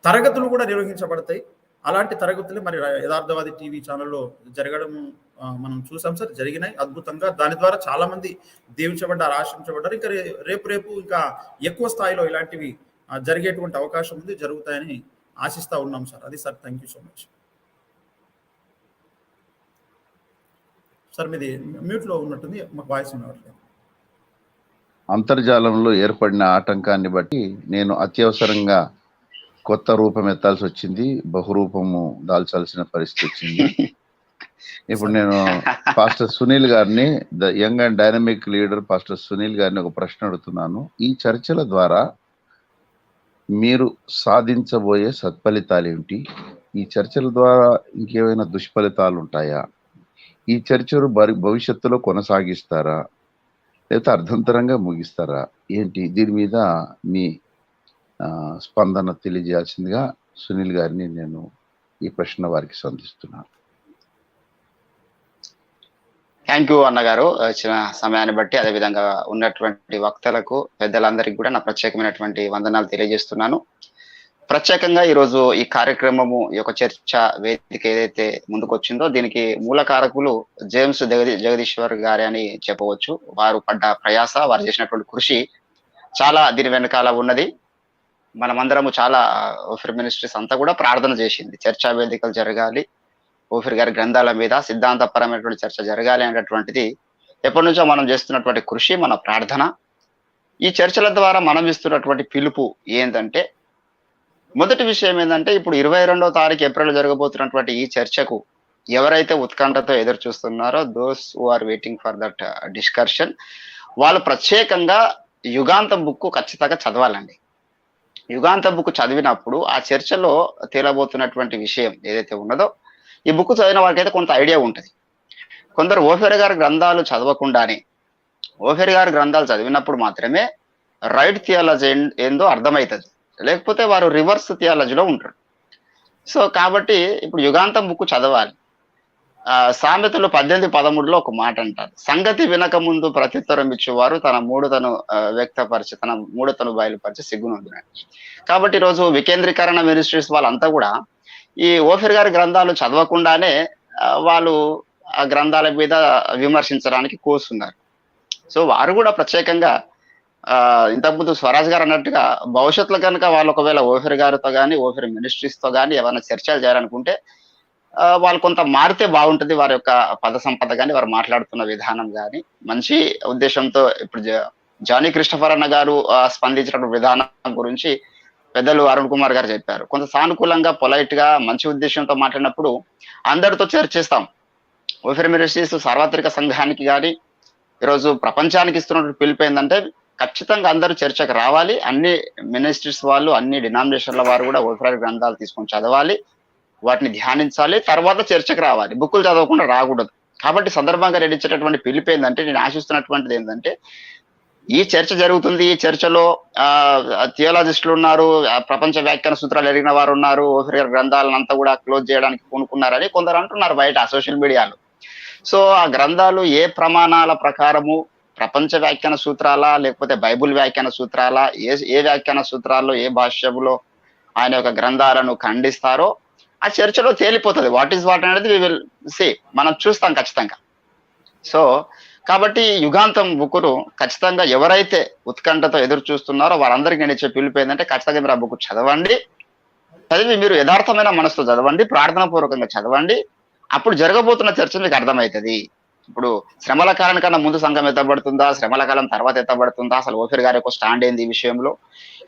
తరగతులు కూడా నిర్వహించబడతాయి. అలాంటి తరగతులు మరి యథార్థవాది టీవీ ఛానల్లో జరగడం మనం చూసాం సార్, జరిగినాయి అద్భుతంగా. దాని ద్వారా చాలా మంది దీవించబడ్డారు, ఆశించబడ్డారు. ఇంకా రేపు ఇంకా ఎక్కువ స్థాయిలో ఇలాంటివి జరిగేటువంటి అవకాశం ఉంది, జరుగుతాయని ఆశిస్తా ఉన్నాం సార్. అది sir, thank you so much sir. మీది మ్యూట్లో ఉన్నట్టుంది, మాకు వాయిస్ వినట్లేదు. అంతర్జాలంలో ఏర్పడిన ఆటంకాన్ని బట్టి నేను అత్యవసరంగా కొత్త రూపం ఎత్తాల్సి వచ్చింది, బహురూపము దాల్చాల్సిన పరిస్థితి వచ్చింది. ఇప్పుడు నేను పాస్టర్ సునీల్ గారిని, the young and dynamic leader pastor Sunil గారిని ఒక ప్రశ్న అడుగుతున్నాను. ఈ చర్చల ద్వారా మీరు సాధించబోయే సత్ఫలితాలు ఏమిటి? ఈ చర్చల ద్వారా ఇంకేమైనా దుష్ఫలితాలు ఉంటాయా? ఈ చర్చలు భవిష్యత్తులో కొనసాగిస్తారా, లేకపోతే అర్ధంతరంగా ముగిస్తారా? ఏంటి దీని మీద మీ స్పందన తెలియజేయాల్సిందిగా సునీల్ గారిని నేను ఈ ప్రశ్న వారికి సంధిస్తున్నాను. థ్యాంక్ యూ అన్నగారు, ఇచ్చిన సమయాన్ని బట్టి అదేవిధంగా ఉన్నటువంటి వక్తలకు పెద్దలందరికీ కూడా నా ప్రత్యేకమైనటువంటి వందనాలు తెలియజేస్తున్నాను. ప్రత్యేకంగా ఈరోజు ఈ కార్యక్రమము, ఈ యొక్క చర్చ వేదిక ఏదైతే ముందుకు వచ్చిందో దీనికి మూల కారకులు జేమ్స్ జగదీశ్వర్ గారి అని చెప్పవచ్చు. వారు పడ్డ ప్రయాస, వారు చేసినటువంటి కృషి చాలా దీని వెనకాల ఉన్నది. మనమందరము చాలా ఓఫిర్ మినిస్ట్రీస్ అంతా కూడా ప్రార్థన చేసింది, చర్చా వేదికలు జరగాలి, ఓఫిర్ గారి గ్రంథాల మీద సిద్ధాంతపరమైనటువంటి చర్చ జరగాలి అనేటటువంటిది ఎప్పటి నుంచో మనం చేస్తున్నటువంటి కృషి, మన ప్రార్థన. ఈ చర్చల ద్వారా మనం ఇస్తున్నటువంటి పిలుపు ఏంటంటే, మొదటి విషయం ఏంటంటే, ఇప్పుడు 22వ తారీఖు ఏప్రిల్ జరగబోతున్నటువంటి ఈ చర్చకు ఎవరైతే ఉత్కంఠతో ఎదురు చూస్తున్నారో, those who are waiting for that discussion, వాళ్ళు ప్రత్యేకంగా యుగాంతం బుక్ ఖచ్చితంగా చదవాలండి. యుగాంతం బుక్ చదివినప్పుడు ఆ చర్చలో తేలబోతున్నటువంటి విషయం ఏదైతే ఉన్నదో, ఈ బుక్ చదివిన వారికైతే కొంత ఐడియా ఉంటుంది. కొందరు ఓఫిర్ గారి గ్రంథాలు చదవకుండానే, ఓఫిర్ గారి గ్రంథాలు చదివినప్పుడు మాత్రమే రైట్ థియాలజీ ఏందో అర్థమవుతుంది, లేకపోతే వారు రివర్స్ థియాలజీలో ఉంటారు. సో కాబట్టి ఇప్పుడు యుగాంతం బుక్ చదవాలి. సామెతలు 18:13లో ఒక మాట అంటారు, సంగతి వినక ముందు ప్రత్యుత్తరం ఇచ్చేవారు తన మూడుతను వ్యక్తపరిచి, తన మూడుతను బయలుపరిచి సిగ్గునొందినాడు. కాబట్టి ఈరోజు వికేంద్రీకరణ మినిస్ట్రీస్ వాళ్ళంతా కూడా ఈ ఓఫిర్ గారి గ్రంథాలు చదవకుండానే వాళ్ళు ఆ గ్రంథాల మీద విమర్శించడానికి కూర్చున్నారు. సో వారు కూడా ప్రత్యేకంగా ఇంతకుముందు స్వరాజ్ గారు అన్నట్టుగా భవిష్యత్తులో కనుక వాళ్ళు ఒకవేళ ఓఫిర్ గారితో కానీ ఓఫిర్ మినిస్ట్రీస్ తో కానీ ఏమైనా చర్చలు చేయాలనుకుంటే వాళ్ళు కొంత మారితే బాగుంటుంది. వారి యొక్క పద సంపద కానీ వారు మాట్లాడుతున్న విధానం కానీ మంచి ఉద్దేశంతో ఇప్పుడు జానీ క్రిస్టఫర్ అన్న గారు స్పందించినటువంటి విధానం గురించి పెద్దలు అరుణ్ కుమార్ గారు చెప్పారు. కొంత సానుకూలంగా పొలైట్ గా మంచి ఉద్దేశంతో మాట్లాడినప్పుడు అందరితో చర్చిస్తాం. ఓఫిర్ మినిస్ట్రీస్ సార్వత్రిక సంఘానికి కానీ ఈరోజు ప్రపంచానికి ఇస్తున్నటువంటి పిలుపు ఏంటంటే ఖచ్చితంగా అందరూ చర్చకు రావాలి. అన్ని మినిస్ట్రీస్ వాళ్ళు అన్ని డినామినేషన్ల వారు కూడా ఓఫిర్ గ్రంథాలు తీసుకొని చదవాలి, వాటిని ధ్యానించాలి, తర్వాత చర్చకు రావాలి. బుక్కులు చదవకుండా రాకూడదు. కాబట్టి సందర్భంగా రెడించేటటువంటి పిలుపు ఏంటంటే నేను ఆశిస్తున్నటువంటిది ఏంటంటే ఈ చర్చ జరుగుతుంది. ఈ చర్చలో థియోలాజిస్టులు ఉన్నారు, ప్రపంచ వ్యాఖ్యాన సూత్రాలు ఎరిగిన వారు ఉన్నారు, ఓఫిర్ గ్రంథాలను అంతా కూడా క్లోజ్ చేయడానికి పూనుకున్నారని కొందరు అంటున్నారు బయట సోషల్ మీడియాలో. సో ఆ గ్రంథాలు ఏ ప్రమాణాల ప్రకారము ప్రపంచ వ్యాఖ్యాన సూత్రాలా లేకపోతే బైబుల్ వ్యాఖ్యాన సూత్రాలా, ఏ వ్యాఖ్యాన సూత్రాల్లో ఏ భాష్యములో ఆయన యొక్క గ్రంథాలను ఖండిస్తారో ఆ చర్చలో తేలిపోతుంది. వాట్ ఈస్ వాట్ అనేది వి విల్ సీ, మనం చూస్తాం ఖచ్చితంగా. సో కాబట్టి యుగాంతం బుక్కును ఖచ్చితంగా ఎవరైతే ఉత్కంఠతో ఎదురు చూస్తున్నారో వారందరికీ నేను ఇచ్చే పిలుపు ఏంటంటే ఖచ్చితంగా మీరు ఆ బుక్ చదవండి. చదివి మీరు యథార్థమైన మనసుతో చదవండి, ప్రార్థన పూర్వకంగా చదవండి. అప్పుడు జరగబోతున్న చర్చ మీకు అర్థమవుతుంది. ఇప్పుడు శ్రమల కాలం కన్నా ముందు సంఘం ఎత్తబడుతుందా, శ్రమల కాలం తర్వాత ఎత్తబడుతుందా, అసలు ఓఫిర్ గారి యొక్క స్టాండ్ ఏంది ఈ విషయంలో,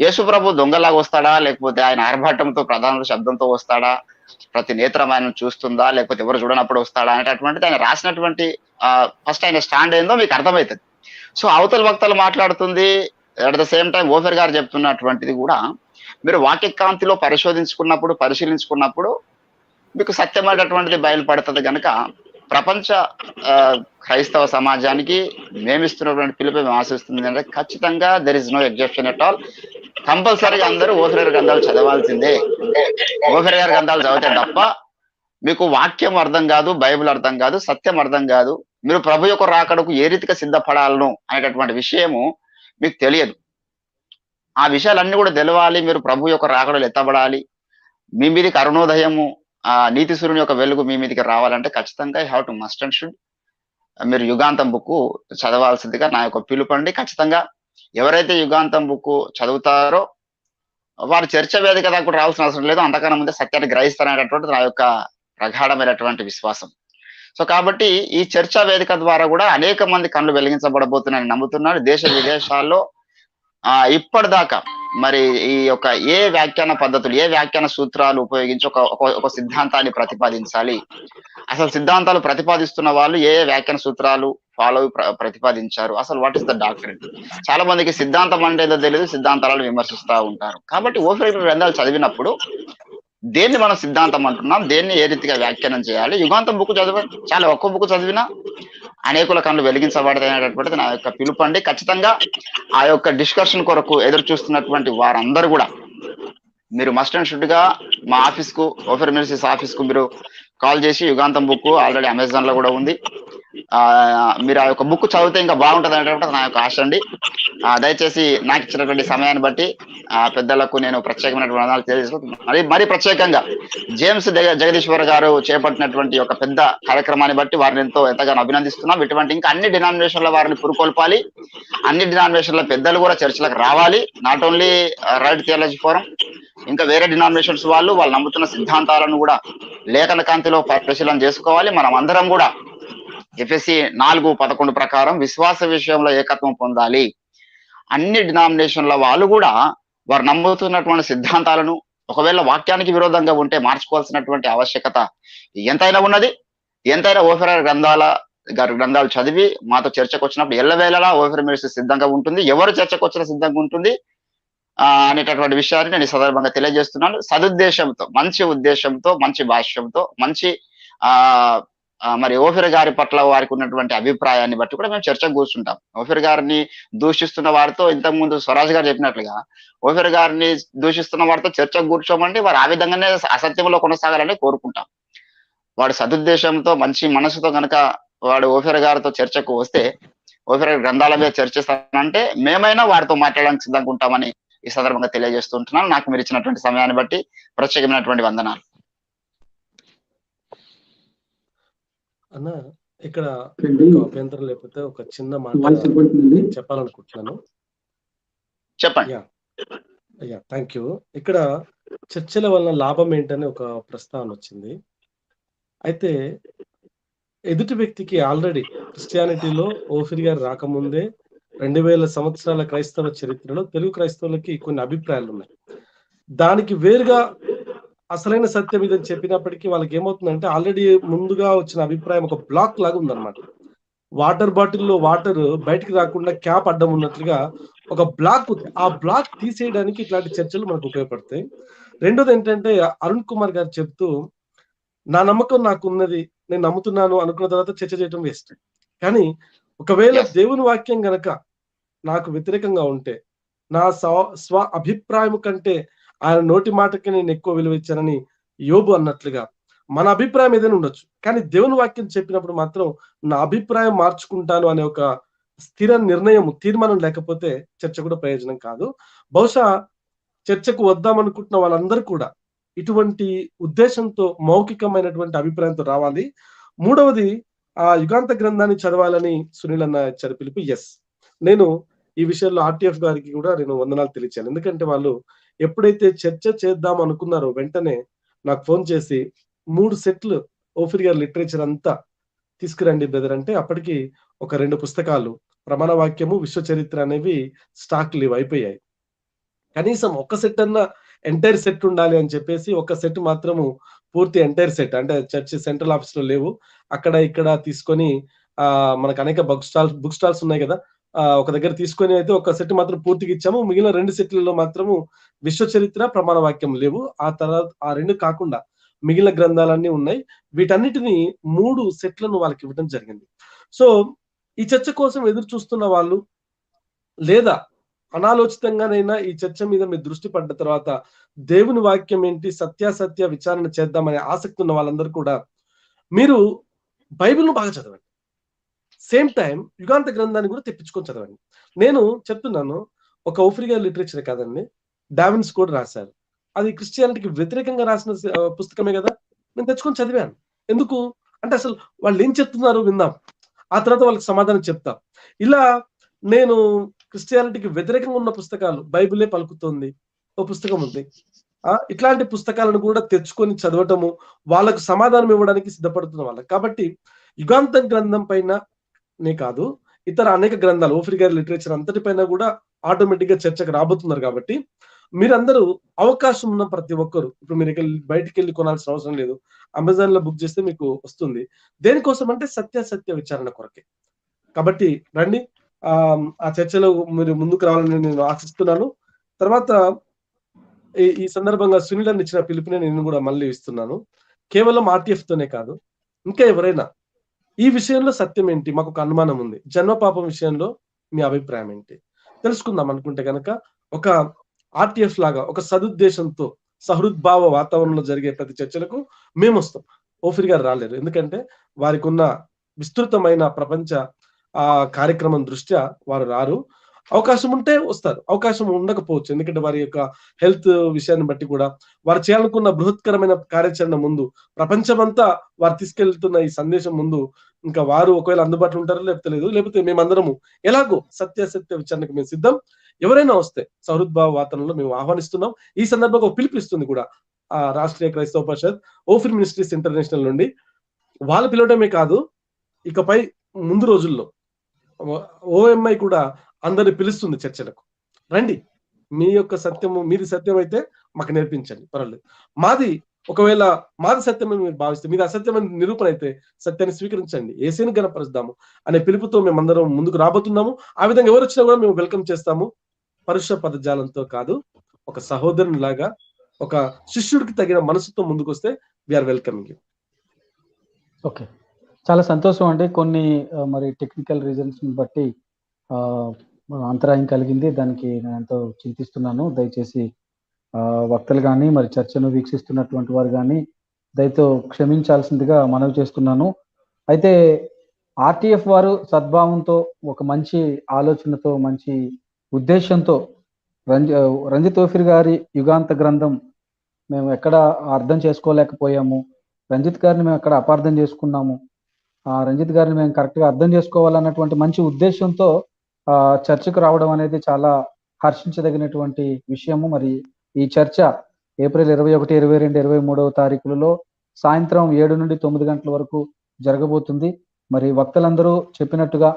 యేసు ప్రభు దొంగలాగా వస్తాడా లేకపోతే ఆయన ఆర్భాటంతో ప్రధాన శబ్దంతో వస్తాడా, ప్రతి నేత్రం ఆయన చూస్తుందా లేకపోతే ఎవరు చూడనప్పుడు వస్తాడా అనేటటువంటిది ఆయన రాసినటువంటి ఫస్ట్ ఆయన స్టాండ్ ఏందో మీకు అర్థమవుతుంది. సో అవతల వక్తలు మాట్లాడుతుంది, at the same time Ophir గారు చెప్తున్నటువంటిది కూడా మీరు వాక్యకాంతిలో పరిశీలించుకున్నప్పుడు మీకు సత్యమైనటువంటిది బయలుపడుతుంది. కనుక ప్రపంచ క్రైస్తవ సమాజానికి మేమిస్తున్నటువంటి పిలుపు మేము ఆశిస్తుంది అంటే ఖచ్చితంగా there is no exception at all. కంపల్సరీగా అందరూ ఓఫిర్ గ్రంథాలు చదవాల్సిందే. ఓఫిర్ గారి గ్రంథాలు చదివితే తప్ప మీకు వాక్యం అర్థం కాదు, బైబిల్ అర్థం కాదు, సత్యం అర్థం కాదు. మీరు ప్రభు యొక్క రాకడకు ఏ రీతిగా సిద్ధపడాలను అనేటటువంటి విషయము మీకు తెలియదు. ఆ విషయాలన్నీ కూడా తెలవాలి. మీరు ప్రభు యొక్క రాకడలు ఎత్తబడాలి, మీ మీదకి అరుణోదయము నీతి సూర్యుని యొక్క వెలుగు మీ మీదకి రావాలంటే ఖచ్చితంగా have to must and should మీరు యుగాంతం బుక్ చదవాల్సిందిగా నా యొక్క పిలుపండి. ఖచ్చితంగా ఎవరైతే యుగాంతం బుక్ చదువుతారో వారు చర్చ వేదిక దాకా కూడా రావాల్సిన అవసరం లేదు, అంతకన్నా ముందే సత్యాన్ని గ్రహిస్తారనేటటువంటిది నా యొక్క ప్రగాఢమైనటువంటి విశ్వాసం. సో కాబట్టి ఈ చర్చా వేదిక ద్వారా కూడా అనేక మంది కళ్ళు వెలిగించబడబోతున్నాయని నమ్ముతున్నాను. దేశ విదేశాల్లో ఇప్పటిదాకా మరి ఈ యొక్క ఏ వ్యాఖ్యాన పద్ధతులు, ఏ వ్యాఖ్యాన సూత్రాలు ఉపయోగించి ఒక సిద్ధాంతాన్ని ప్రతిపాదించాలి, అసలు సిద్ధాంతాలు ప్రతిపాదిస్తున్న వాళ్ళు ఏ వ్యాఖ్యాన సూత్రాలు ఫాలో ప్రతిపాదించారు, అసలు వాట్ ఇస్ ద డాక్టరీన్. చాలా మందికి సిద్ధాంతం అంటే ఏదో తెలియదు, సిద్ధాంతాలను విమర్శిస్తూ ఉంటారు. కాబట్టి ఓఫిర్ గ్రంథాలు చదివినప్పుడు దేన్ని మనం సిద్ధాంతం అంటున్నాం, దేన్ని ఏ రీతిగా వ్యాఖ్యానం చేయాలి. యుగాంతం బుక్ చదవండి, చాలా ఒక్క బుక్ చదివినా అనేకుల కళ్ళు వెలిగించబడతాయి అనేటటువంటిది నా యొక్క పిలుపండి. ఖచ్చితంగా ఆ యొక్క డిస్కషన్ కొరకు ఎదురు చూస్తున్నటువంటి వారందరూ కూడా మీరు మస్ట్ అండ్ షుడ్ గా మా ఆఫీస్ కు, ఓఫిర్ మినిస్ట్రీస్ ఆఫీస్ కు మీరు కాల్ చేసి యుగాంతం బుక్ ఆల్రెడీ అమెజాన్ లో కూడా ఉంది, మీరు ఆ యొక్క బుక్ చదివితే ఇంకా బాగుంటుంది అనేటటువంటి నా యొక్క ఆశ అండి. దయచేసి నాకు ఇచ్చినటువంటి సమయాన్ని బట్టి పెద్దలకు నేను ప్రత్యేకమైనటువంటి వందనాలు తెలియజేస్తున్నాను. మరి ప్రత్యేకంగా జేమ్స్ జగదీశ్వర్ గారు చేపట్టినటువంటి ఒక పెద్ద కార్యక్రమాన్ని బట్టి వారిని ఎంతగానో అభినందిస్తున్నాం. ఇటువంటి ఇంకా అన్ని డినామినేషన్ల వారిని పురుకొల్పాలి, అన్ని డినామినేషన్ల పెద్దలు కూడా చర్చలకు రావాలి. Not only right theology forum, ఇంకా వేరే డినామినేషన్స్ వాళ్ళు నమ్ముతున్న సిద్ధాంతాలను కూడా లేఖన కాంతిలో పరిశీలన చేసుకోవాలి. మనం అందరం కూడా ఎఫ్ఎస్సి 4:11 ప్రకారం విశ్వాస విషయంలో ఏకత్వం పొందాలి. అన్ని డినామినేషన్ల వాళ్ళు కూడా వారు నమ్ముతున్నటువంటి సిద్ధాంతాలను ఒకవేళ వాక్యానికి విరోధంగా ఉంటే మార్చుకోవాల్సినటువంటి ఆవశ్యకత ఎంతైనా ఉన్నది. ఎంతైనా ఓఫిర్ గ్రంథాలు చదివి మాతో చర్చకు వచ్చినప్పుడు ఎల్లవేళలా ఓఫిర్ మినిస్ట్రీ సిద్ధంగా ఉంటుంది, ఎవరు చర్చకు వచ్చినా సిద్ధంగా ఉంటుంది అనేటటువంటి విషయాన్ని నేను ఈ సందర్భంగా తెలియజేస్తున్నాను. సదుద్దేశంతో, మంచి ఉద్దేశంతో, మంచి భాష్యంతో, మంచి మరి ఓఫిర్ గారి పట్ల వారికి ఉన్నటువంటి అభిప్రాయాన్ని బట్టి కూడా మేము చర్చకు కూర్చుంటాం. ఓఫిర్ గారిని దూషిస్తున్న వారితో ఇంతకుముందు స్వరాజ్ గారు చెప్పినట్లుగా ఓఫిర్ గారిని దూషిస్తున్న వారితో చర్చకు కూర్చోమంటే వారు ఆ విధంగానే అసత్యంలో కొనసాగాలని కోరుకుంటాం. వాడు సదుద్దేశంతో మంచి మనసుతో కనుక వాడు ఓఫిర్ గారితో చర్చకు వస్తే ఓఫిర్ గ్రంథాల మీద చర్చిస్తానంటే మేమైనా వారితో మాట్లాడడానికి సిద్ధంగా ఉంటామని ఈ సందర్భంగా తెలియజేస్తుంటున్నాను. నాకు మీరు ఇచ్చినటువంటి సమయాన్ని బట్టి ప్రత్యేకమైనటువంటి వందనాలు. అన్న ఇక్కడ అభ్యంతరం లేకపోతే ఒక చిన్న మాట చెప్పాలనుకుంటున్నాను. చెప్పండి. Thank you. ఇక్కడ చర్చల వలన లాభం ఏంటని ఒక ప్రస్తావన వచ్చింది. అయితే ఎదుటి వ్యక్తికి ఆల్రెడీ క్రిస్టియానిటీలో ఓఫిర్ గారు రాకముందే 2000 సంవత్సరాల క్రైస్తవ చరిత్రలో తెలుగు క్రైస్తవులకి కొన్ని అభిప్రాయాలు ఉన్నాయి. దానికి వేరుగా అసలైన సత్యం ఇదని చెప్పినప్పటికీ వాళ్ళకి ఏమవుతుందంటే ఆల్రెడీ ముందుగా వచ్చిన అభిప్రాయం ఒక బ్లాక్ లాగా ఉందన్నమాట. వాటర్ బాటిల్లో వాటర్ బయటికి రాకుండా క్యాప్ అడ్డం ఉన్నట్లుగా ఒక బ్లాక్ ఉంది. ఆ బ్లాక్ తీసేయడానికి ఇట్లాంటి చర్చలు మనకు ఉపయోగపడతాయి. రెండోది ఏంటంటే అరుణ్ కుమార్ గారు చెప్తూ, నా నమ్మకం నాకు ఉన్నది, నేను నమ్ముతున్నాను అనుకున్న తర్వాత చర్చ చేయడం వేస్ట్. కానీ ఒకవేళ Yes. దేవుని వాక్యం గనక నాకు వ్యతిరేకంగా ఉంటే నా స్వ అభిప్రాయం కంటే ఆయన నోటి మాటకి నేను ఎక్కువ విలువ ఇచ్చానని యోబు అన్నట్లుగా మన అభిప్రాయం ఏదైనా ఉండొచ్చు, కానీ దేవుని వాక్యం చెప్పినప్పుడు మాత్రం నా అభిప్రాయం మార్చుకుంటాను అనే ఒక స్థిర నిర్ణయం, తీర్మానం లేకపోతే చర్చ కూడా ప్రయోజనం కాదు. బహుశా చర్చకు వద్దామనుకుంటున్న వాళ్ళందరూ కూడా ఇటువంటి ఉద్దేశంతో మౌఖికమైనటువంటి అభిప్రాయంతో రావాలి. మూడవది ఆ యుగాంత గ్రంథాన్ని చదవాలని సునీల్ అన్న ఇచ్చారు పిలుపు. ఎస్, నేను ఈ విషయంలో ఆర్టీఎఫ్ గారికి కూడా నేను వందనాలు తెలియచాను. ఎందుకంటే వాళ్ళు ఎప్పుడైతే చర్చ చేద్దాం అనుకున్నారో వెంటనే నాకు ఫోన్ చేసి 3 సెట్లు ఓఫిర్ గారి లిటరేచర్ అంతా తీసుకురండి బ్రదర్ అంటే, అప్పటికి ఒక 2 పుస్తకాలు ప్రమాణ వాక్యము, విశ్వ చరిత్ర అనేవి స్టాక్ లీవ్ అయిపోయాయి. కనీసం ఒక సెట్ అన్న ఎంటైర్ సెట్ ఉండాలి అని చెప్పేసి ఒక సెట్ మాత్రము పూర్తి ఎంటైర్ సెట్ అంటే చర్చ్ సెంట్రల్ ఆఫీస్ లో లేవు, అక్కడ ఇక్కడ తీసుకొని మనకు అనేక బుక్ స్టాల్స్ ఉన్నాయి కదా, ఒక దగ్గర తీసుకొని అయితే ఒక సెట్ మాత్రం పూర్తిగా ఇచ్చాము. మిగిలిన 2 సెట్లలో మాత్రము విశ్వ చరిత్ర, ప్రమాణ వాక్యం లేవు. ఆ తర్వాత ఆ 2 కాకుండా మిగిలిన గ్రంథాలన్నీ ఉన్నాయి. వీటన్నిటిని 3 సెట్లను వాళ్ళకి ఇవ్వడం జరిగింది. సో ఈ చర్చ కోసం ఎదురు చూస్తున్న వాళ్ళు, లేదా అనాలోచితంగానైనా ఈ చర్చ మీద మీరు దృష్టి పడ్డ తర్వాత దేవుని వాక్యం ఏంటి, సత్యాసత్య విచారణ చేద్దామనే ఆసక్తి ఉన్న వాళ్ళందరూ కూడా మీరు బైబిల్ను బాగా చదవండి. సేమ్ టైం యుగాంత గ్రంథాన్ని కూడా తెప్పించుకొని చదవండి. నేను చెప్తున్నాను, ఒక ఓఫ్రీ గారి లిటరేచర్ కాదండి, డావిన్స్ కూడా రాశారు. అది క్రిస్టియానిటీకి వ్యతిరేకంగా రాసిన పుస్తకమే కదా, నేను తెచ్చుకొని చదివాను. ఎందుకు అంటే అసలు వాళ్ళు ఏం చెప్తున్నారు విందాం, ఆ తర్వాత వాళ్ళకి సమాధానం చెప్తాం. ఇలా నేను క్రిస్టియానిటీకి వ్యతిరేకంగా ఉన్న పుస్తకాలు, బైబిలే పలుకుతుంది ఓ పుస్తకం ఉంది, ఇట్లాంటి పుస్తకాలను కూడా తెచ్చుకొని చదవటము, వాళ్ళకు సమాధానం ఇవ్వడానికి సిద్ధపడుతున్న వాళ్ళకి. కాబట్టి యుగాంత గ్రంథం పైన నే కాదు, ఇతర అనేక గ్రంథాలు ఓఫ్రీ గారి లిటరేచర్ అంతటిపైన కూడా ఆటోమేటిక్ గా చర్చకు రాబోతున్నారు. కాబట్టి మీరందరూ అవకాశం ఉన్న ప్రతి ఒక్కరు, ఇప్పుడు మీరు బయటికి వెళ్ళి కొనాల్సిన అవసరం లేదు, అమెజాన్ లో బుక్ చేస్తే మీకు వస్తుంది. దేనికోసం అంటే సత్యాసత్య విచారణ కొరకే. కాబట్టి రండి, ఆ చర్చలో మీరు ముందుకు రావాలని నేను ఆశిస్తున్నాను. తర్వాత ఈ సందర్భంగా సునీల్ అని ఇచ్చిన పిలుపుని నేను కూడా మళ్ళీ ఇస్తున్నాను. కేవలం ఆర్టీఎఫ్ తోనే కాదు, ఇంకా ఎవరైనా ఈ విషయంలో సత్యం ఏంటి, మాకు ఒక అనుమానం ఉంది, జన్మ పాపం విషయంలో మీ అభిప్రాయం ఏంటి తెలుసుకుందాం అనుకుంటే కనుక, ఒక ఆర్టీఎఫ్ లాగా ఒక సదుద్దేశంతో సహృద్భావ వాతావరణంలో జరిగే ప్రతి చర్చలకు మేము వస్తాం. ఓఫిర్ గారు రాలేరు, ఎందుకంటే వారికి ఉన్న విస్తృతమైన ప్రపంచ కార్యక్రమం దృష్ట్యా వారు రారు. అవకాశం ఉంటే వస్తారు, అవకాశం ఉండకపోవచ్చు, ఎందుకంటే వారి యొక్క హెల్త్ విషయాన్ని బట్టి కూడా వారు చేయాలనుకున్న బృహత్కరమైన కార్యాచరణ ముందు, ప్రపంచమంతా వారు తీసుకెళ్తున్న ఈ సందేశం ముందు ఇంకా వారు ఒకవేళ అందుబాటులో ఉంటారో లేకపోతే మేమందరము ఎలాగో సత్యాసత్య విచారణకు మేము సిద్ధం. ఎవరైనా వస్తే సహృద్భావ వాతావరణంలో మేము ఆహ్వానిస్తున్నాం. ఈ సందర్భంగా ఒక పిలుపిస్తుంది కూడా రాష్ట్రీయ క్రైస్తవ పరిషత్ ఓఫిర్ మినిస్ట్రీస్ ఇంటర్నేషనల్ నుండి. వాళ్ళు పిలవడమే కాదు, ఇకపై ముందు రోజుల్లో ఓఎంఐ కూడా అందరిని పిలుస్తుంది చర్చలకు. రండి, మీ యొక్క సత్యము, మీది సత్యం అయితే మాకు నేర్పించండి, పర్వాలేదు. ఒకవేళ మాది సత్యమని మీరు భావిస్తే, మీది అసత్యమైన నిరూపణ అయితే సత్యాన్ని స్వీకరించండి, యేసుని గణపరుస్తాము అనే పిలుపుతో మేమందరం ముందుకు రాబోతున్నాము. ఆ విధంగా ఎవరు వచ్చినా కూడా మేము వెల్కమ్ చేస్తాము. పరుష పదజాలంతో కాదు, ఒక సహోదరుని లాగా, ఒక శిష్యుడికి తగిన మనసుతో ముందుకు వస్తే వీఆర్ వెల్కమింగ్. ఓకే, చాలా సంతోషం అండి. కొన్ని మరి టెక్నికల్ రీజన్స్ బట్టి అంతరాయం కలిగింది, దానికి నేను ఎంతో చింతిస్తున్నాను. దయచేసి వక్తలు కానీ మరి చర్చను వీక్షిస్తున్నటువంటి వారు కానీ దయతో క్షమించాల్సిందిగా మనవి చేస్తున్నాను. అయితే ఆర్టీఎఫ్ వారు సద్భావంతో, ఒక మంచి ఆలోచనతో, మంచి ఉద్దేశంతో రంజిత్ ఓఫిర్ గారి యుగాంత గ్రంథం మేము ఎక్కడ అర్థం చేసుకోలేకపోయాము, రంజిత్ గారిని మేము ఎక్కడ అపార్థం చేసుకున్నాము, రంజిత్ గారిని మేము కరెక్ట్గా అర్థం చేసుకోవాలన్నటువంటి మంచి ఉద్దేశంతో చర్చకు రావడం అనేది చాలా హర్షించదగినటువంటి విషయము. మరి ఈ చర్చ ఏప్రిల్ 21, 22, 23వ తారీఖులలో సాయంత్రం 7 నుండి 9 గంటల వరకు జరగబోతుంది. మరి వక్తలందరూ చెప్పినట్టుగా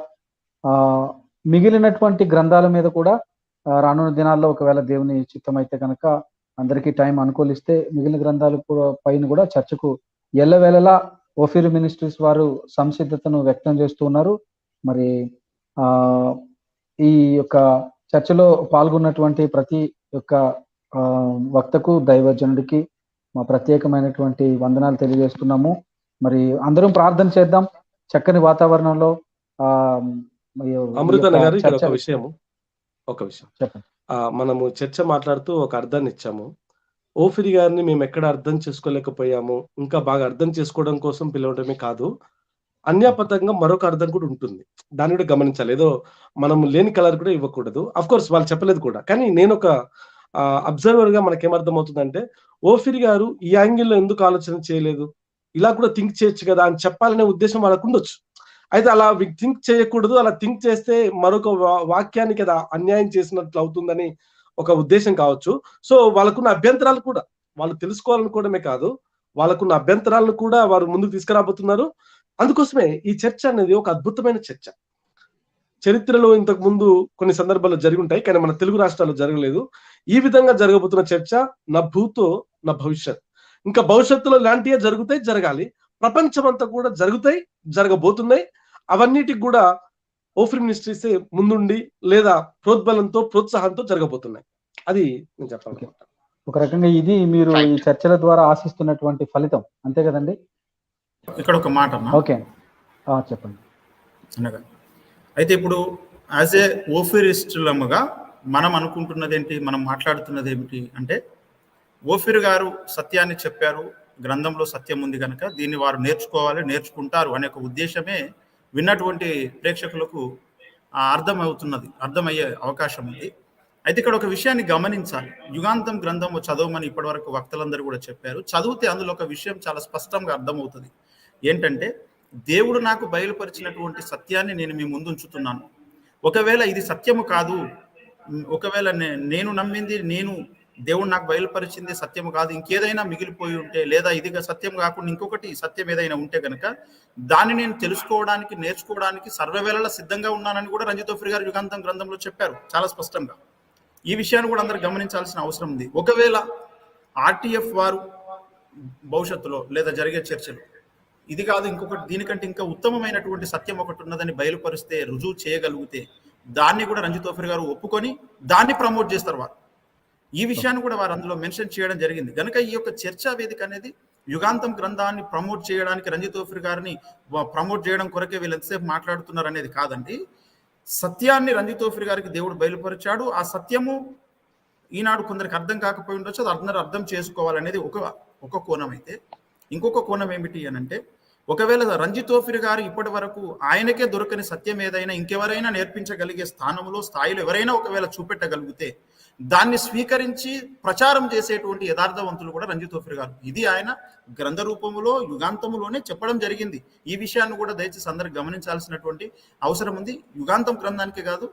మిగిలినటువంటి గ్రంథాల మీద కూడా రానున్న దినాల్లో ఒకవేళ దేవుని చిత్తం అయితే కనుక అందరికీ టైం అనుకూలిస్తే మిగిలిన గ్రంథాల పైన కూడా చర్చకు ఎల్లవేళలా ఓఫీర్ మినిస్ట్రీస్ వారు సంసిద్ధతను వ్యక్తం చేస్తూ ఉన్నారు. మరి ఈ యొక్క చర్చలో పాల్గొన్నటువంటి ప్రతి ఒక్క వక్తకు, దైవజనుడికి మా ప్రత్యేకమైనటువంటి వందనాలు తెలియజేస్తున్నాము. మరి అందరం ప్రార్థన చేద్దాం చక్కని వాతావరణంలో. అమృతన్న గారు ఇక్కడ ఒక విషయం చెప్పండి. మనము చర్చ మాట్లాడుతూ ఒక అర్థాన్ని ఇచ్చాము. ఓఫిరి గారిని మేము ఎక్కడ అర్థం చేసుకోలేకపోయాము, ఇంకా బాగా అర్థం చేసుకోవడం కోసం పిలవడమే కాదు, అన్యాపతంగా మరొక అర్థం కూడా ఉంటుంది. దాన్ని కూడా గమనించాలి. ఏదో మనం లేని కలర్ కూడా ఇవ్వకూడదు. అఫ్ కోర్స్ వాళ్ళు చెప్పలేదు కూడా, కానీ నేను ఒక అబ్జర్వర్ గా మనకేమర్థమవుతుందంటే, ఓఫిరి గారు ఈ యాంగిల్లో ఎందుకు ఆలోచన చేయలేదు, ఇలా కూడా థింక్ చేయొచ్చు కదా అని చెప్పాలనే ఉద్దేశం వాళ్ళకు ఉండొచ్చు. అయితే అలా థింక్ చేయకూడదు, అలా థింక్ చేస్తే మరొక వాక్యానికి అది అన్యాయం చేసినట్లు అవుతుందని ఒక ఉద్దేశం కావచ్చు. సో వాళ్ళకున్న అభ్యంతరాలు కూడా వాళ్ళు తెలుసుకోవాలనుకోవడమే కాదు, వాళ్ళకున్న అభ్యంతరాలను కూడా వారు ముందుకు తీసుకురాబోతున్నారు. అందుకోసమే ఈ చర్చ అనేది ఒక అద్భుతమైన చర్చ. చరిత్రలో ఇంతకు ముందు కొన్ని సందర్భాల్లో జరిగి ఉంటాయి, కానీ మన తెలుగు రాష్ట్రాల్లో జరగలేదు. ఈ విధంగా జరగబోతున్న చర్చ నా భూతో నా భవిష్యత్, ఇంకా భవిష్యత్తులో ఇలాంటివే జరుగుతాయి, జరగాలి. ప్రపంచం అంతా కూడా జరుగుతాయి, జరగబోతున్నాయి. అవన్నిటికి కూడా ఓఫీర్ మినిస్ట్రీస్ ముందుండి లేదా ప్రోద్బలంతో, ప్రోత్సాహంతో జరగబోతున్నాయి. అది నేను చెప్పాలి. ఒక రకంగా ఇది మీరు ఈ చర్చల ద్వారా ఆశిస్తున్నటువంటి ఫలితం, అంతే కదండి? ఇక్కడ ఒక మాట ఓకే, చెప్పండి. అనగా అయితే ఇప్పుడు యాజ్ ఏ ఓఫీరిస్టులముగా మనం అనుకుంటున్నది ఏంటి, మనం మాట్లాడుతున్నది ఏమిటి అంటే, ఓఫీర్ గారు సత్యాన్ని చెప్పారు, గ్రంథంలో సత్యం ఉంది కనుక దీన్ని వారు నేర్చుకోవాలి, నేర్చుకుంటారు అనే ఒక ఉద్దేశమే విన్నటువంటి ప్రేక్షకులకు అర్థమయ్యే అవకాశం ఉంది. అయితే ఇక్కడ ఒక విషయాన్ని గమనించాలి. యుగాంతం గ్రంథం చదవమని ఇప్పటివరకు వక్తలందరూ కూడా చెప్పారు. చదివితే అందులో ఒక విషయం చాలా స్పష్టంగా అర్థమవుతుంది. ఏంటంటే, దేవుడు నాకు బయలుపరిచినటువంటి సత్యాన్ని నేను మీ ముందు ఉంచుతున్నాను. ఒకవేళ ఇది సత్యము కాదు, ఒకవేళ నేను నమ్మింది, దేవుడు నాకు బయలుపరిచింది సత్యము కాదు, ఇంకేదైనా మిగిలిపోయి ఉంటే, లేదా ఇది సత్యం కాకుండా ఇంకొకటి సత్యం ఏదైనా ఉంటే కనుక దాన్ని నేను తెలుసుకోవడానికి, నేర్చుకోవడానికి సర్వవేళలా సిద్ధంగా ఉన్నానని కూడా రంజిత్ ఓఫీర్ గారు యుగాంతం గ్రంథంలో చెప్పారు చాలా స్పష్టంగా. ఈ విషయాన్ని కూడా అందరూ గమనించాల్సిన అవసరం ఉంది. ఒకవేళ ఆర్టీఎఫ్ వారు భవిష్యత్తులో లేదా జరిగే చర్చలు ఇది కాదు, ఇంకొకటి దీనికంటే ఇంకా ఉత్తమమైనటువంటి సత్యం ఒకటి ఉన్నదని బయలుపరిస్తే, రుజువు చేయగలిగితే, దాన్ని కూడా రంజిత్ ఓఫీర్ గారు ఒప్పుకొని దాన్ని ప్రమోట్ చేస్తారు వారు. ఈ విషయాన్ని కూడా వారు అందులో మెన్షన్ చేయడం జరిగింది. కనుక ఈ యొక్క చర్చా వేదిక అనేది యుగాంతం గ్రంథాన్ని ప్రమోట్ చేయడానికి, రంజిత్ ఓఫీర్ గారిని ప్రమోట్ చేయడం కొరకే వీళ్ళు ఎంతసేపు మాట్లాడుతున్నారు అనేది కాదండి. సత్యాన్ని రంజిత్ ఓఫీర్ గారికి దేవుడు బయలుపరిచాడు. ఆ సత్యము ఈనాడు కొందరికి అర్థం కాకపోయి ఉండొచ్చు, అది అందరూ అర్థం చేసుకోవాలనేది ఒక కోణం. అయితే ఇంకొక కోణం ఏమిటి అని అంటే, ఒకవేళ రంజిత్ ఓఫీర్ గారు ఇప్పటి వరకు ఆయనకే దొరకని సత్యం ఏదైనా ఇంకెవరైనా నేర్పించగలిగే స్థాయిలో ఎవరైనా ఒకవేళ చూపెట్టగలిగితే, దాన్ని స్వీకరించి ప్రచారం చేసేటువంటి యథార్థవంతులు కూడా రంజిత్ ఓఫీర్ గారు. ఇది ఆయన గ్రంథ రూపంలో యుగాంతములోనే చెప్పడం జరిగింది. ఈ విషయాన్ని కూడా దయచేసి అందరూ గమనించాల్సినటువంటి అవసరం ఉంది. యుగాంతం గ్రంథానికి కాదు,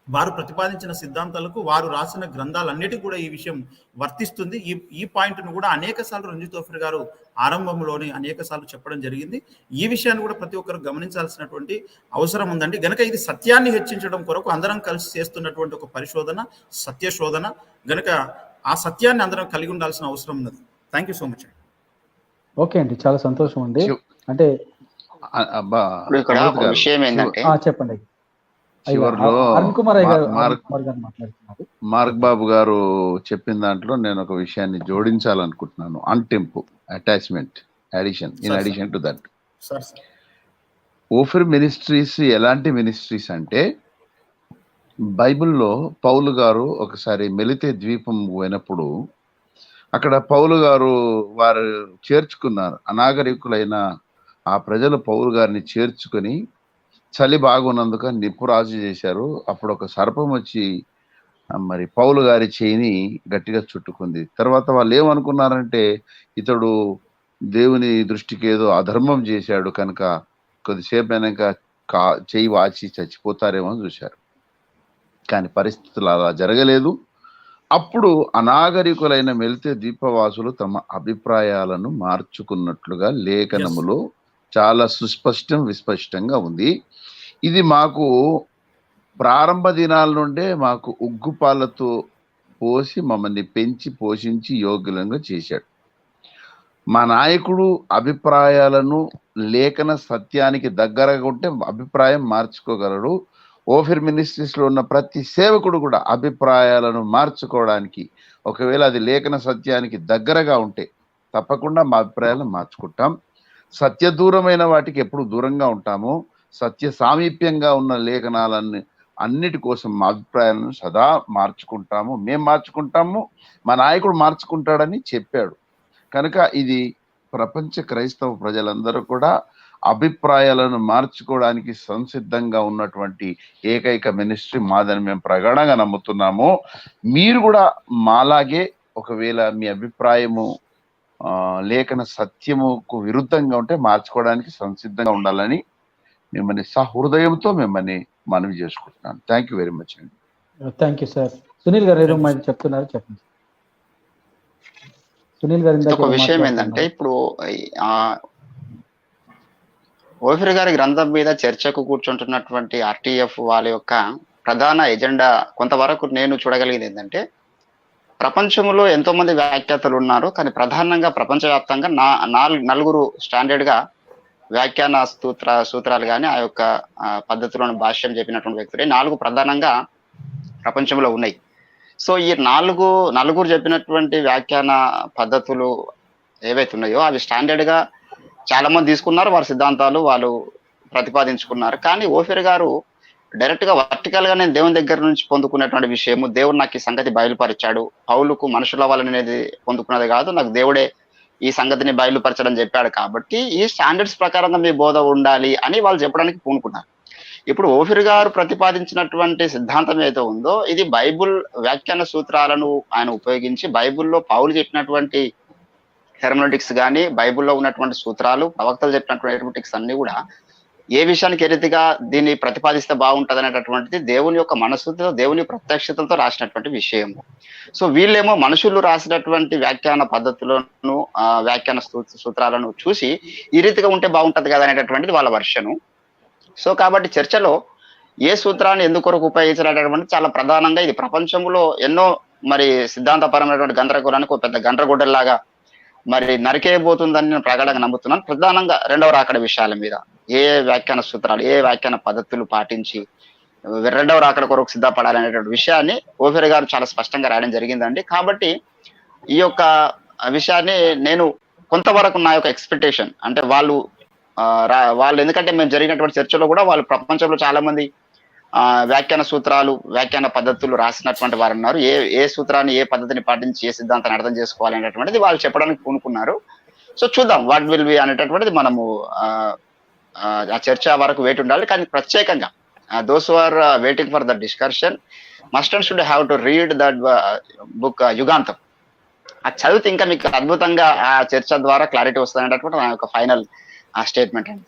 వారు ప్రతిపాదించిన సిద్ధాంతాలకు, వారు రాసిన గ్రంథాలన్నిటికీ కూడా ఈ విషయం వర్తిస్తుంది. ఈ పాయింట్ను కూడా అనేక సార్లు రంజిత్ ఓఫీర్ గారు ఆరంభంలోనే అనేక సార్లు చెప్పడం జరిగింది. ఈ విషయాన్ని కూడా ప్రతి ఒక్కరు గమనించాల్సినటువంటి అవసరం ఉందండి. గనక ఇది సత్యాన్ని హెచ్చించడం కొరకు అందరం కలిసి చేస్తున్నటువంటి ఒక పరిశోధన, సత్యశోధన. గనక ఆ సత్యాన్ని అందరం కలిగి ఉండాల్సిన అవసరం ఉన్నది. Thank you so much. Okay అండి, చాలా సంతోషం అండి. అంటే విషయం ఏంటంటే, చెప్పండి. మార్క్ బాబు గారు చెప్పిన దాంట్లో నేను ఒక విషయాన్ని జోడించాలనుకుంటున్నాను. అన్టెంపు attachment addition in addition to that, ఓఫీర్ మినిస్ట్రీస్ ఎలాంటి మినిస్ట్రీస్ అంటే, బైబిల్లో పౌలు గారు ఒకసారి మెలితే ద్వీపం పోయినప్పుడు అక్కడ పౌలు గారు వారు చేర్చుకున్నారు. అనాగరికులైన ఆ ప్రజలు పౌలు గారిని చేర్చుకొని చలి బాగున్నందుకు నిప్పు రాజు చేశారు. అప్పుడు ఒక సర్పం వచ్చి మరి పౌలు గారి చేయిని గట్టిగా చుట్టుకుంది. తర్వాత వాళ్ళు ఏమనుకున్నారంటే, ఇతడు దేవుని దృష్టికి ఏదో అధర్మం చేశాడు కనుక కొద్దిసేపు అయినాక చేయి వాచి చచ్చిపోతారేమో చూశారు. కానీ పరిస్థితులు అలా జరగలేదు. అప్పుడు అనాగరికులైన మెలితే ద్వీపవాసులు తమ అభిప్రాయాలను మార్చుకున్నట్లుగా లేఖనములో చాలా సుస్పష్టం విస్పష్టంగా ఉంది. ఇది మాకు ప్రారంభ దినాల నుండే మాకు ఉగ్గుపాలతో పోసి మమ్మల్ని పెంచి పోషించి యోగ్యులంగా చేశాడు. మా నాయకుడు అభిప్రాయాలను లేఖన సత్యానికి దగ్గరగా ఉంటే అభిప్రాయం మార్చుకోగలడు. ఓఫిర్ మినిస్ట్రీస్ లో ఉన్న ప్రతి సేవకుడు కూడా అభిప్రాయాలను మార్చుకోవడానికి, ఒకవేళ అది లేఖన సత్యానికి దగ్గరగా ఉంటే తప్పకుండా మా అభిప్రాయాలను మార్చుకుంటాం. సత్య దూరమైన వాటికి ఎప్పుడు దూరంగా ఉంటాము. సత్య సామీప్యంగా ఉన్న లేఖనాలన్నీ అన్నిటి కోసం మా అభిప్రాయాలను సదా మార్చుకుంటాము. మేము మార్చుకుంటాము, మా నాయకుడు మార్చుకుంటాడని చెప్పాడు. కనుక ఇది ప్రపంచ క్రైస్తవ ప్రజలందరూ కూడా అభిప్రాయాలను మార్చుకోవడానికి సంసిద్ధంగా ఉన్నటువంటి ఏకైక మినిస్ట్రీ మాదని మేము ప్రగాఢంగా నమ్ముతున్నాము. మీరు కూడా మాలాగే ఒకవేళ మీ అభిప్రాయము లేఖన సత్యముకు విరుద్ధంగా ఉంటే మార్చుకోవడానికి సంసిద్ధంగా ఉండాలని మిమ్మల్ని సహృదయంతో మిమ్మల్ని మనవి చేసుకుంటున్నాను. థ్యాంక్ యూ వెరీ మచ్ అండి. Thank you sir. Sunil garu ఏదో మరి చెప్తున్నారు, చెప్పండి. సునీల్ గారు ఒక విషయం ఏంటంటే, ఇప్పుడు ఓఫిర్ గారి గ్రంథం మీద చర్చకు కూర్చుంటున్నటువంటి ఆర్టీఎఫ్ వాళ్ళ యొక్క ప్రధాన ఎజెండా కొంతవరకు నేను చూడగలిగింది ఏంటంటే, ప్రపంచంలో ఎంతో మంది వ్యాఖ్యాతలు ఉన్నారు, కానీ ప్రధానంగా ప్రపంచవ్యాప్తంగా నలుగురు స్టాండర్డ్ గా వ్యాఖ్యాన సూత్రాలు కానీ ఆ యొక్క పద్ధతులను భాష్యం చెప్పినటువంటి వ్యక్తులు 4 ప్రధానంగా ప్రపంచంలో ఉన్నాయి. సో ఈ నలుగురు చెప్పినటువంటి వ్యాఖ్యాన పద్ధతులు ఏవైతే ఉన్నాయో అవి స్టాండర్డ్ గా చాలా మంది తీసుకున్నారు, వారి సిద్ధాంతాలు వాళ్ళు ప్రతిపాదించుకున్నారు. కానీ ఓఫిర్ గారు డైరెక్ట్ గా వర్టికల్ గా నేను దేవుని దగ్గర నుంచి పొందుకున్నటువంటి విషయము, దేవుడు నాకు ఈ సంగతి బయలుపరిచాడు, పౌలుకు మనుషుల వలననేది పొందుకున్నది కాదు, నాకు దేవుడే ఈ సంగతిని బయలుపరచడం చెప్పాడు, కాబట్టి ఈ స్టాండర్డ్స్ ప్రకారంగా మీ బోధ ఉండాలి అని వాళ్ళు చెప్పడానికి పూనుకున్నారు. ఇప్పుడు ఓఫిర్ గారు ప్రతిపాదించినటువంటి సిద్ధాంతం ఏదో ఉందో ఇది బైబుల్ వ్యాఖ్యాన సూత్రాలను ఆయన ఉపయోగించి బైబుల్లో పౌలు చెప్పినటువంటి హెర్మనోటిక్స్ కానీ బైబుల్లో ఉన్నటువంటి సూత్రాలు ప్రవక్తలు చెప్పినటువంటి హెర్మనోటిక్స్ అన్ని కూడా ఏ విషయానికి ఏ రీతిగా దీన్ని ప్రతిపాదిస్తే బాగుంటది అనేటటువంటిది దేవుని యొక్క మనసుతో దేవుని ప్రత్యక్షతలతో రాసినటువంటి విషయము. సో వీళ్ళేమో మనుషులు రాసినటువంటి వ్యాఖ్యాన పద్ధతులను వ్యాఖ్యాన సూత్రాలను చూసి ఈ రీతిగా ఉంటే బాగుంటది కదా అనేటటువంటిది వాళ్ళ వర్షను. సో కాబట్టి చర్చలో ఏ సూత్రాన్ని ఎందుకొరకు ఉపయోగించాలనేటువంటి చాలా ప్రధానంగా ఇది ప్రపంచంలో ఎన్నో మరి సిద్ధాంతపరమైనటువంటి గందరగోళానికి ఒక పెద్ద గందరగోడల్లాగా మరి నరికేయబోతుందని నేను ప్రగాఢంగా నమ్ముతున్నాను. ప్రధానంగా 2వ రాకడ విషయాల మీద ఏ వ్యాఖ్యాన సూత్రాలు ఏ వ్యాఖ్యాన పద్ధతులు పాటించి 2వ రాకడ కొరకు సిద్ధపడాలనేటువంటి విషయాన్ని ఓఫిర్ గారు చాలా స్పష్టంగా రాయడం జరిగిందండి. కాబట్టి ఈ యొక్క విషయాన్ని నేను కొంతవరకు నా యొక్క ఎక్స్పెక్టేషన్ అంటే వాళ్ళు ఎందుకంటే మేము జరిగినటువంటి చర్చలో కూడా వాళ్ళు ప్రపంచంలో చాలా మంది వ్యాఖ్యాన సూత్రాలు వ్యాఖ్యాన పద్ధతులు రాసినటువంటి వారు ఉన్నారు. ఏ సూత్రాన్ని ఏ పద్ధతిని పాటించి ఏ సిద్ధాంతాన్ని అర్థం చేసుకోవాలి అనేటటువంటిది వాళ్ళు చెప్పడానికి పూనుకున్నారు. సో చూద్దాం వాట్ విల్ బి అనేటటువంటిది మనము ఆ చర్చ వరకు వెయిట్ ఉండాలి. కానీ ప్రత్యేకంగా those who are waiting for the discussion must and should have to read that book Yugantham. అది చదివితే ఇంకా మీకు అద్భుతంగా ఆ చర్చ ద్వారా క్లారిటీ వస్తుంది అనేటటువంటి నా యొక్క ఫైనల్ స్టేట్మెంట్ అండి.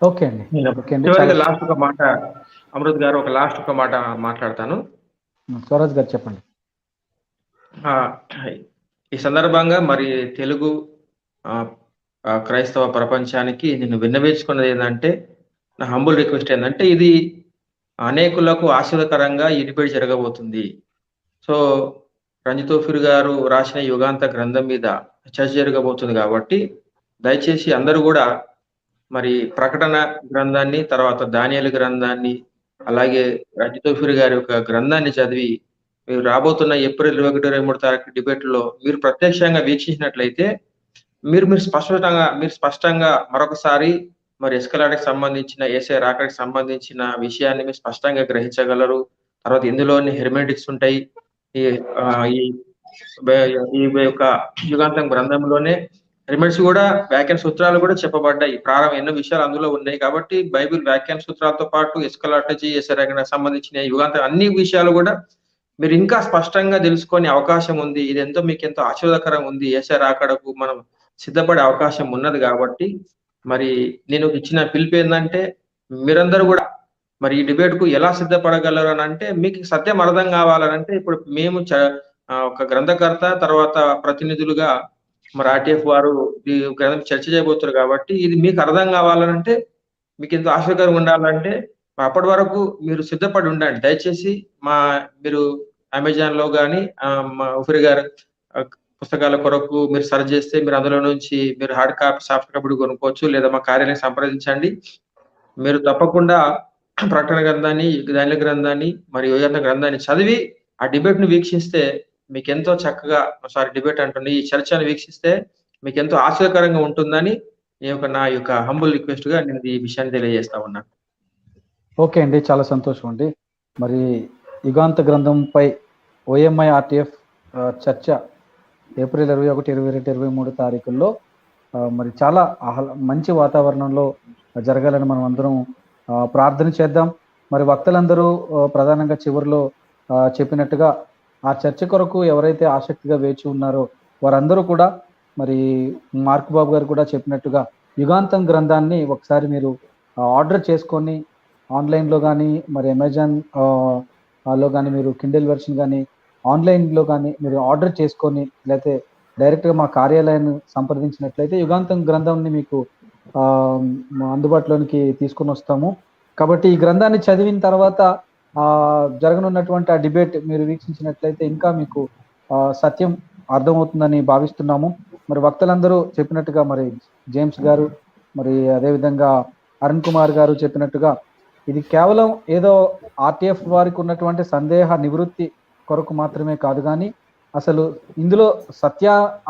ఓకే అండి. లాస్ట్ ఒక మాట అమృత్ గారు, ఒక లాస్ట్ ఒక మాట మాట్లాడతాను. స్వరాజ్ గారు చెప్పండి. ఈ సందర్భంగా మరి తెలుగు క్రైస్తవ ప్రపంచానికి నేను విన్నవించుకున్నది ఏంటంటే, నా హంబుల్ రిక్వెస్ట్ ఏంటంటే, ఇది అనేకులకు ఆశీర్వదకరంగా ఈ డిబేట్ జరగబోతుంది. సో రంజిత్ ఓఫిర్ గారు రాసిన యుగాంత గ్రంథం మీద చర్చ జరగబోతుంది కాబట్టి దయచేసి అందరూ కూడా మరి ప్రకటన గ్రంథాన్ని, తర్వాత దానియేలు గ్రంథాన్ని, అలాగే రంజిత్ ఓఫిర్ గారి యొక్క గ్రంథాన్ని చదివి మీరు రాబోతున్న ఏప్రిల్ 21-23 తారీఖు డిబేట్ లో మీరు ప్రత్యక్షంగా వీక్షించినట్లయితే మీరు స్పష్టంగా మరొకసారి మరి ఎస్కలాటకి సంబంధించిన ఏసే రాకడికి సంబంధించిన విషయాన్ని మీరు స్పష్టంగా గ్రహించగలరు. తర్వాత ఇందులోని హెర్మెటిక్స్ ఉంటాయి. ఈ యొక్క యుగాంతం గ్రంథంలోనే హెర్మెటిక్స్ కూడా వ్యాఖ్యాన సూత్రాలు కూడా చెప్పబడ్డాయి. ఎన్నో విషయాలు అందులో ఉన్నాయి. కాబట్టి బైబిల్ వ్యాఖ్యాన సూత్రాలతో పాటు ఎస్కలాటజీ ఏసే రాకడికి సంబంధించిన యుగాంతం అన్ని విషయాలు కూడా మీరు ఇంకా స్పష్టంగా తెలుసుకునే అవకాశం ఉంది. ఇది మీకు ఎంతో ఆశీర్వాదకరంగా ఉంది. ఏసే రాకడకు మనం సిద్ధపడే అవకాశం ఉన్నది. కాబట్టి మరి నేను ఇచ్చిన పిలుపు ఏంటంటే, మీరందరూ కూడా మరి ఈ డిబేట్ కు ఎలా సిద్ధపడగలరు అని అంటే, మీకు సత్యం అర్థం కావాలనంటే ఇప్పుడు మేము ఒక గ్రంథకర్త తర్వాత ప్రతినిధులుగా మరి ఆర్టీఎఫ్ వారు ఈ గ్రంథం చర్చ చేయబోతున్నారు కాబట్టి ఇది మీకు అర్థం కావాలనంటే, మీకు ఎంతో ఆసక్తికరంగా ఉండాలంటే అప్పటి వరకు మీరు సిద్ధపడి ఉండండి. దయచేసి మీరు అమెజాన్ లో కానీ మా ఉఫిరి గారు పుస్తకాల కొరకు మీరు సెర్చ్ చేస్తే మీరు అందులో నుంచి మీరు హార్డ్ కాపీ సాఫ్ట్ కాపీ కొనుక్కోవచ్చు, లేదా మా కార్యాలయం సంప్రదించండి. మీరు తప్పకుండా ప్రకటన గ్రంథాన్ని, ధాన్య గ్రంథాన్ని మరియు యోగ గ్రంథాన్ని చదివి ఆ డిబేట్ ను వీక్షిస్తే మీకు ఎంతో చక్కగా డిబేట్ అంటుంది ఈ చర్చను వీక్షిస్తే మీకు ఎంతో ఆశ్చర్యకరంగా ఉంటుందని నా యొక్క హంబుల్ రిక్వెస్ట్ గా నేను ఈ విషయాన్ని తెలియజేస్తా ఉన్నాను. ఓకే అండి, చాలా సంతోషం అండి. మరి యుగాంత గ్రంథంపై ఓఎంఐ ఆర్టీఎఫ్ చర్చ ఏప్రిల్ 21, 22, 23 తారీఖుల్లో మరి చాలా మంచి వాతావరణంలో జరగాలని మనం అందరం ప్రార్థన చేద్దాం. మరి వక్తలందరూ ప్రధానంగా చివరిలో చెప్పినట్టుగా ఆ చర్చ కొరకు ఎవరైతే ఆసక్తిగా వేచి ఉన్నారో వారందరూ కూడా మరి మార్క్ బాబు గారు కూడా చెప్పినట్టుగా యుగాంతం గ్రంథాన్ని ఒకసారి మీరు ఆర్డర్ చేసుకొని ఆన్లైన్లో కానీ మరి అమెజాన్ లో కానీ మీరు కిండెల్ వెర్షన్ కానీ ఆన్లైన్లో కానీ మీరు ఆర్డర్ చేసుకొని లేకపోతే డైరెక్ట్గా మా కార్యాలయాన్ని సంప్రదించినట్లయితే యుగాంతం గ్రంథంని మీకు అందుబాటులోనికి తీసుకొని వస్తాము. కాబట్టి ఈ గ్రంథాన్ని చదివిన తర్వాత జరగనున్నటువంటి ఆ డిబేట్ మీరు వీక్షించినట్లయితే ఇంకా మీకు సత్యం అర్థమవుతుందని భావిస్తున్నాము. మరి వక్తలందరూ చెప్పినట్టుగా మరి జేమ్స్ గారు మరి అదేవిధంగా అరుణ్ కుమార్ గారు చెప్పినట్టుగా ఇది కేవలం ఏదో ఆర్టీఎఫ్ వారికి ఉన్నటువంటి సందేహ నివృత్తి కొరకు మాత్రమే కాదు, కానీ అసలు ఇందులో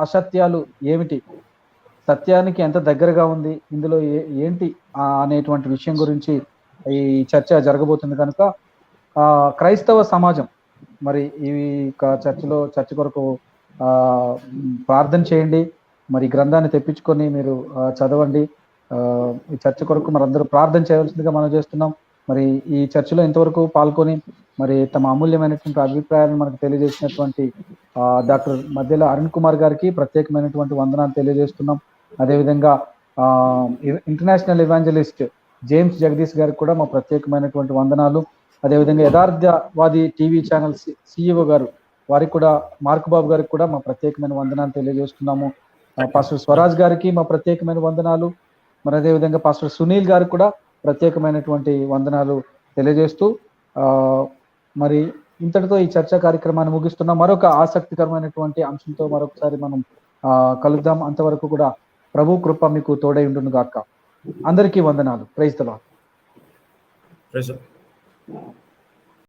అసత్యాలు ఏమిటి, సత్యానికి ఎంత దగ్గరగా ఉంది, ఇందులో ఏంటి అనేటువంటి విషయం గురించి ఈ చర్చ జరగబోతుంది. కనుక క్రైస్తవ సమాజం మరి ఈ చర్చ కొరకు ప్రార్థన చేయండి. మరి గ్రంథాన్ని తెప్పించుకొని మీరు చదవండి. ఈ చర్చ కొరకు మరి అందరూ ప్రార్థన చేయవలసిందిగా మనం చేస్తున్నాం. మరి ఈ చర్చలో ఇంతవరకు పాల్గొని మరి తమ అమూల్యమైనటువంటి అభిప్రాయాలను మనకు తెలియజేసినటువంటి డాక్టర్ మధ్యలో అరుణ్ కుమార్ గారికి ప్రత్యేకమైనటువంటి వందనాలు తెలియజేస్తున్నాం. అదేవిధంగా ఇంటర్నేషనల్ ఎవాంజలిస్ట్ జేమ్స్ జగదీష్ గారికి కూడా మా ప్రత్యేకమైనటువంటి వందనాలు. అదేవిధంగా యథార్థవాది టీవీ ఛానల్ సిఇఓ గారు వారికి కూడా మార్క్ బాబు గారికి కూడా మా ప్రత్యేకమైన వందనాలు తెలియజేస్తున్నాము. పాస్టర్ స్వరాజ్ గారికి మా ప్రత్యేకమైన వందనాలు. మరి అదేవిధంగా పాస్టర్ సునీల్ గారికి కూడా ప్రత్యేకమైనటువంటి వందనాలు తెలియజేస్తూ మరి ఇంతటితో ఈ చర్చా కార్యక్రమాన్ని ముగిస్తున్నాం. మరొక ఆసక్తికరమైనటువంటి అంశంతో మరొకసారి మనం కలుద్దాం. అంతవరకు కూడా ప్రభు కృప మీకు తోడై ఉండును గాక. అందరికీ వందనాలు. Praise the lord.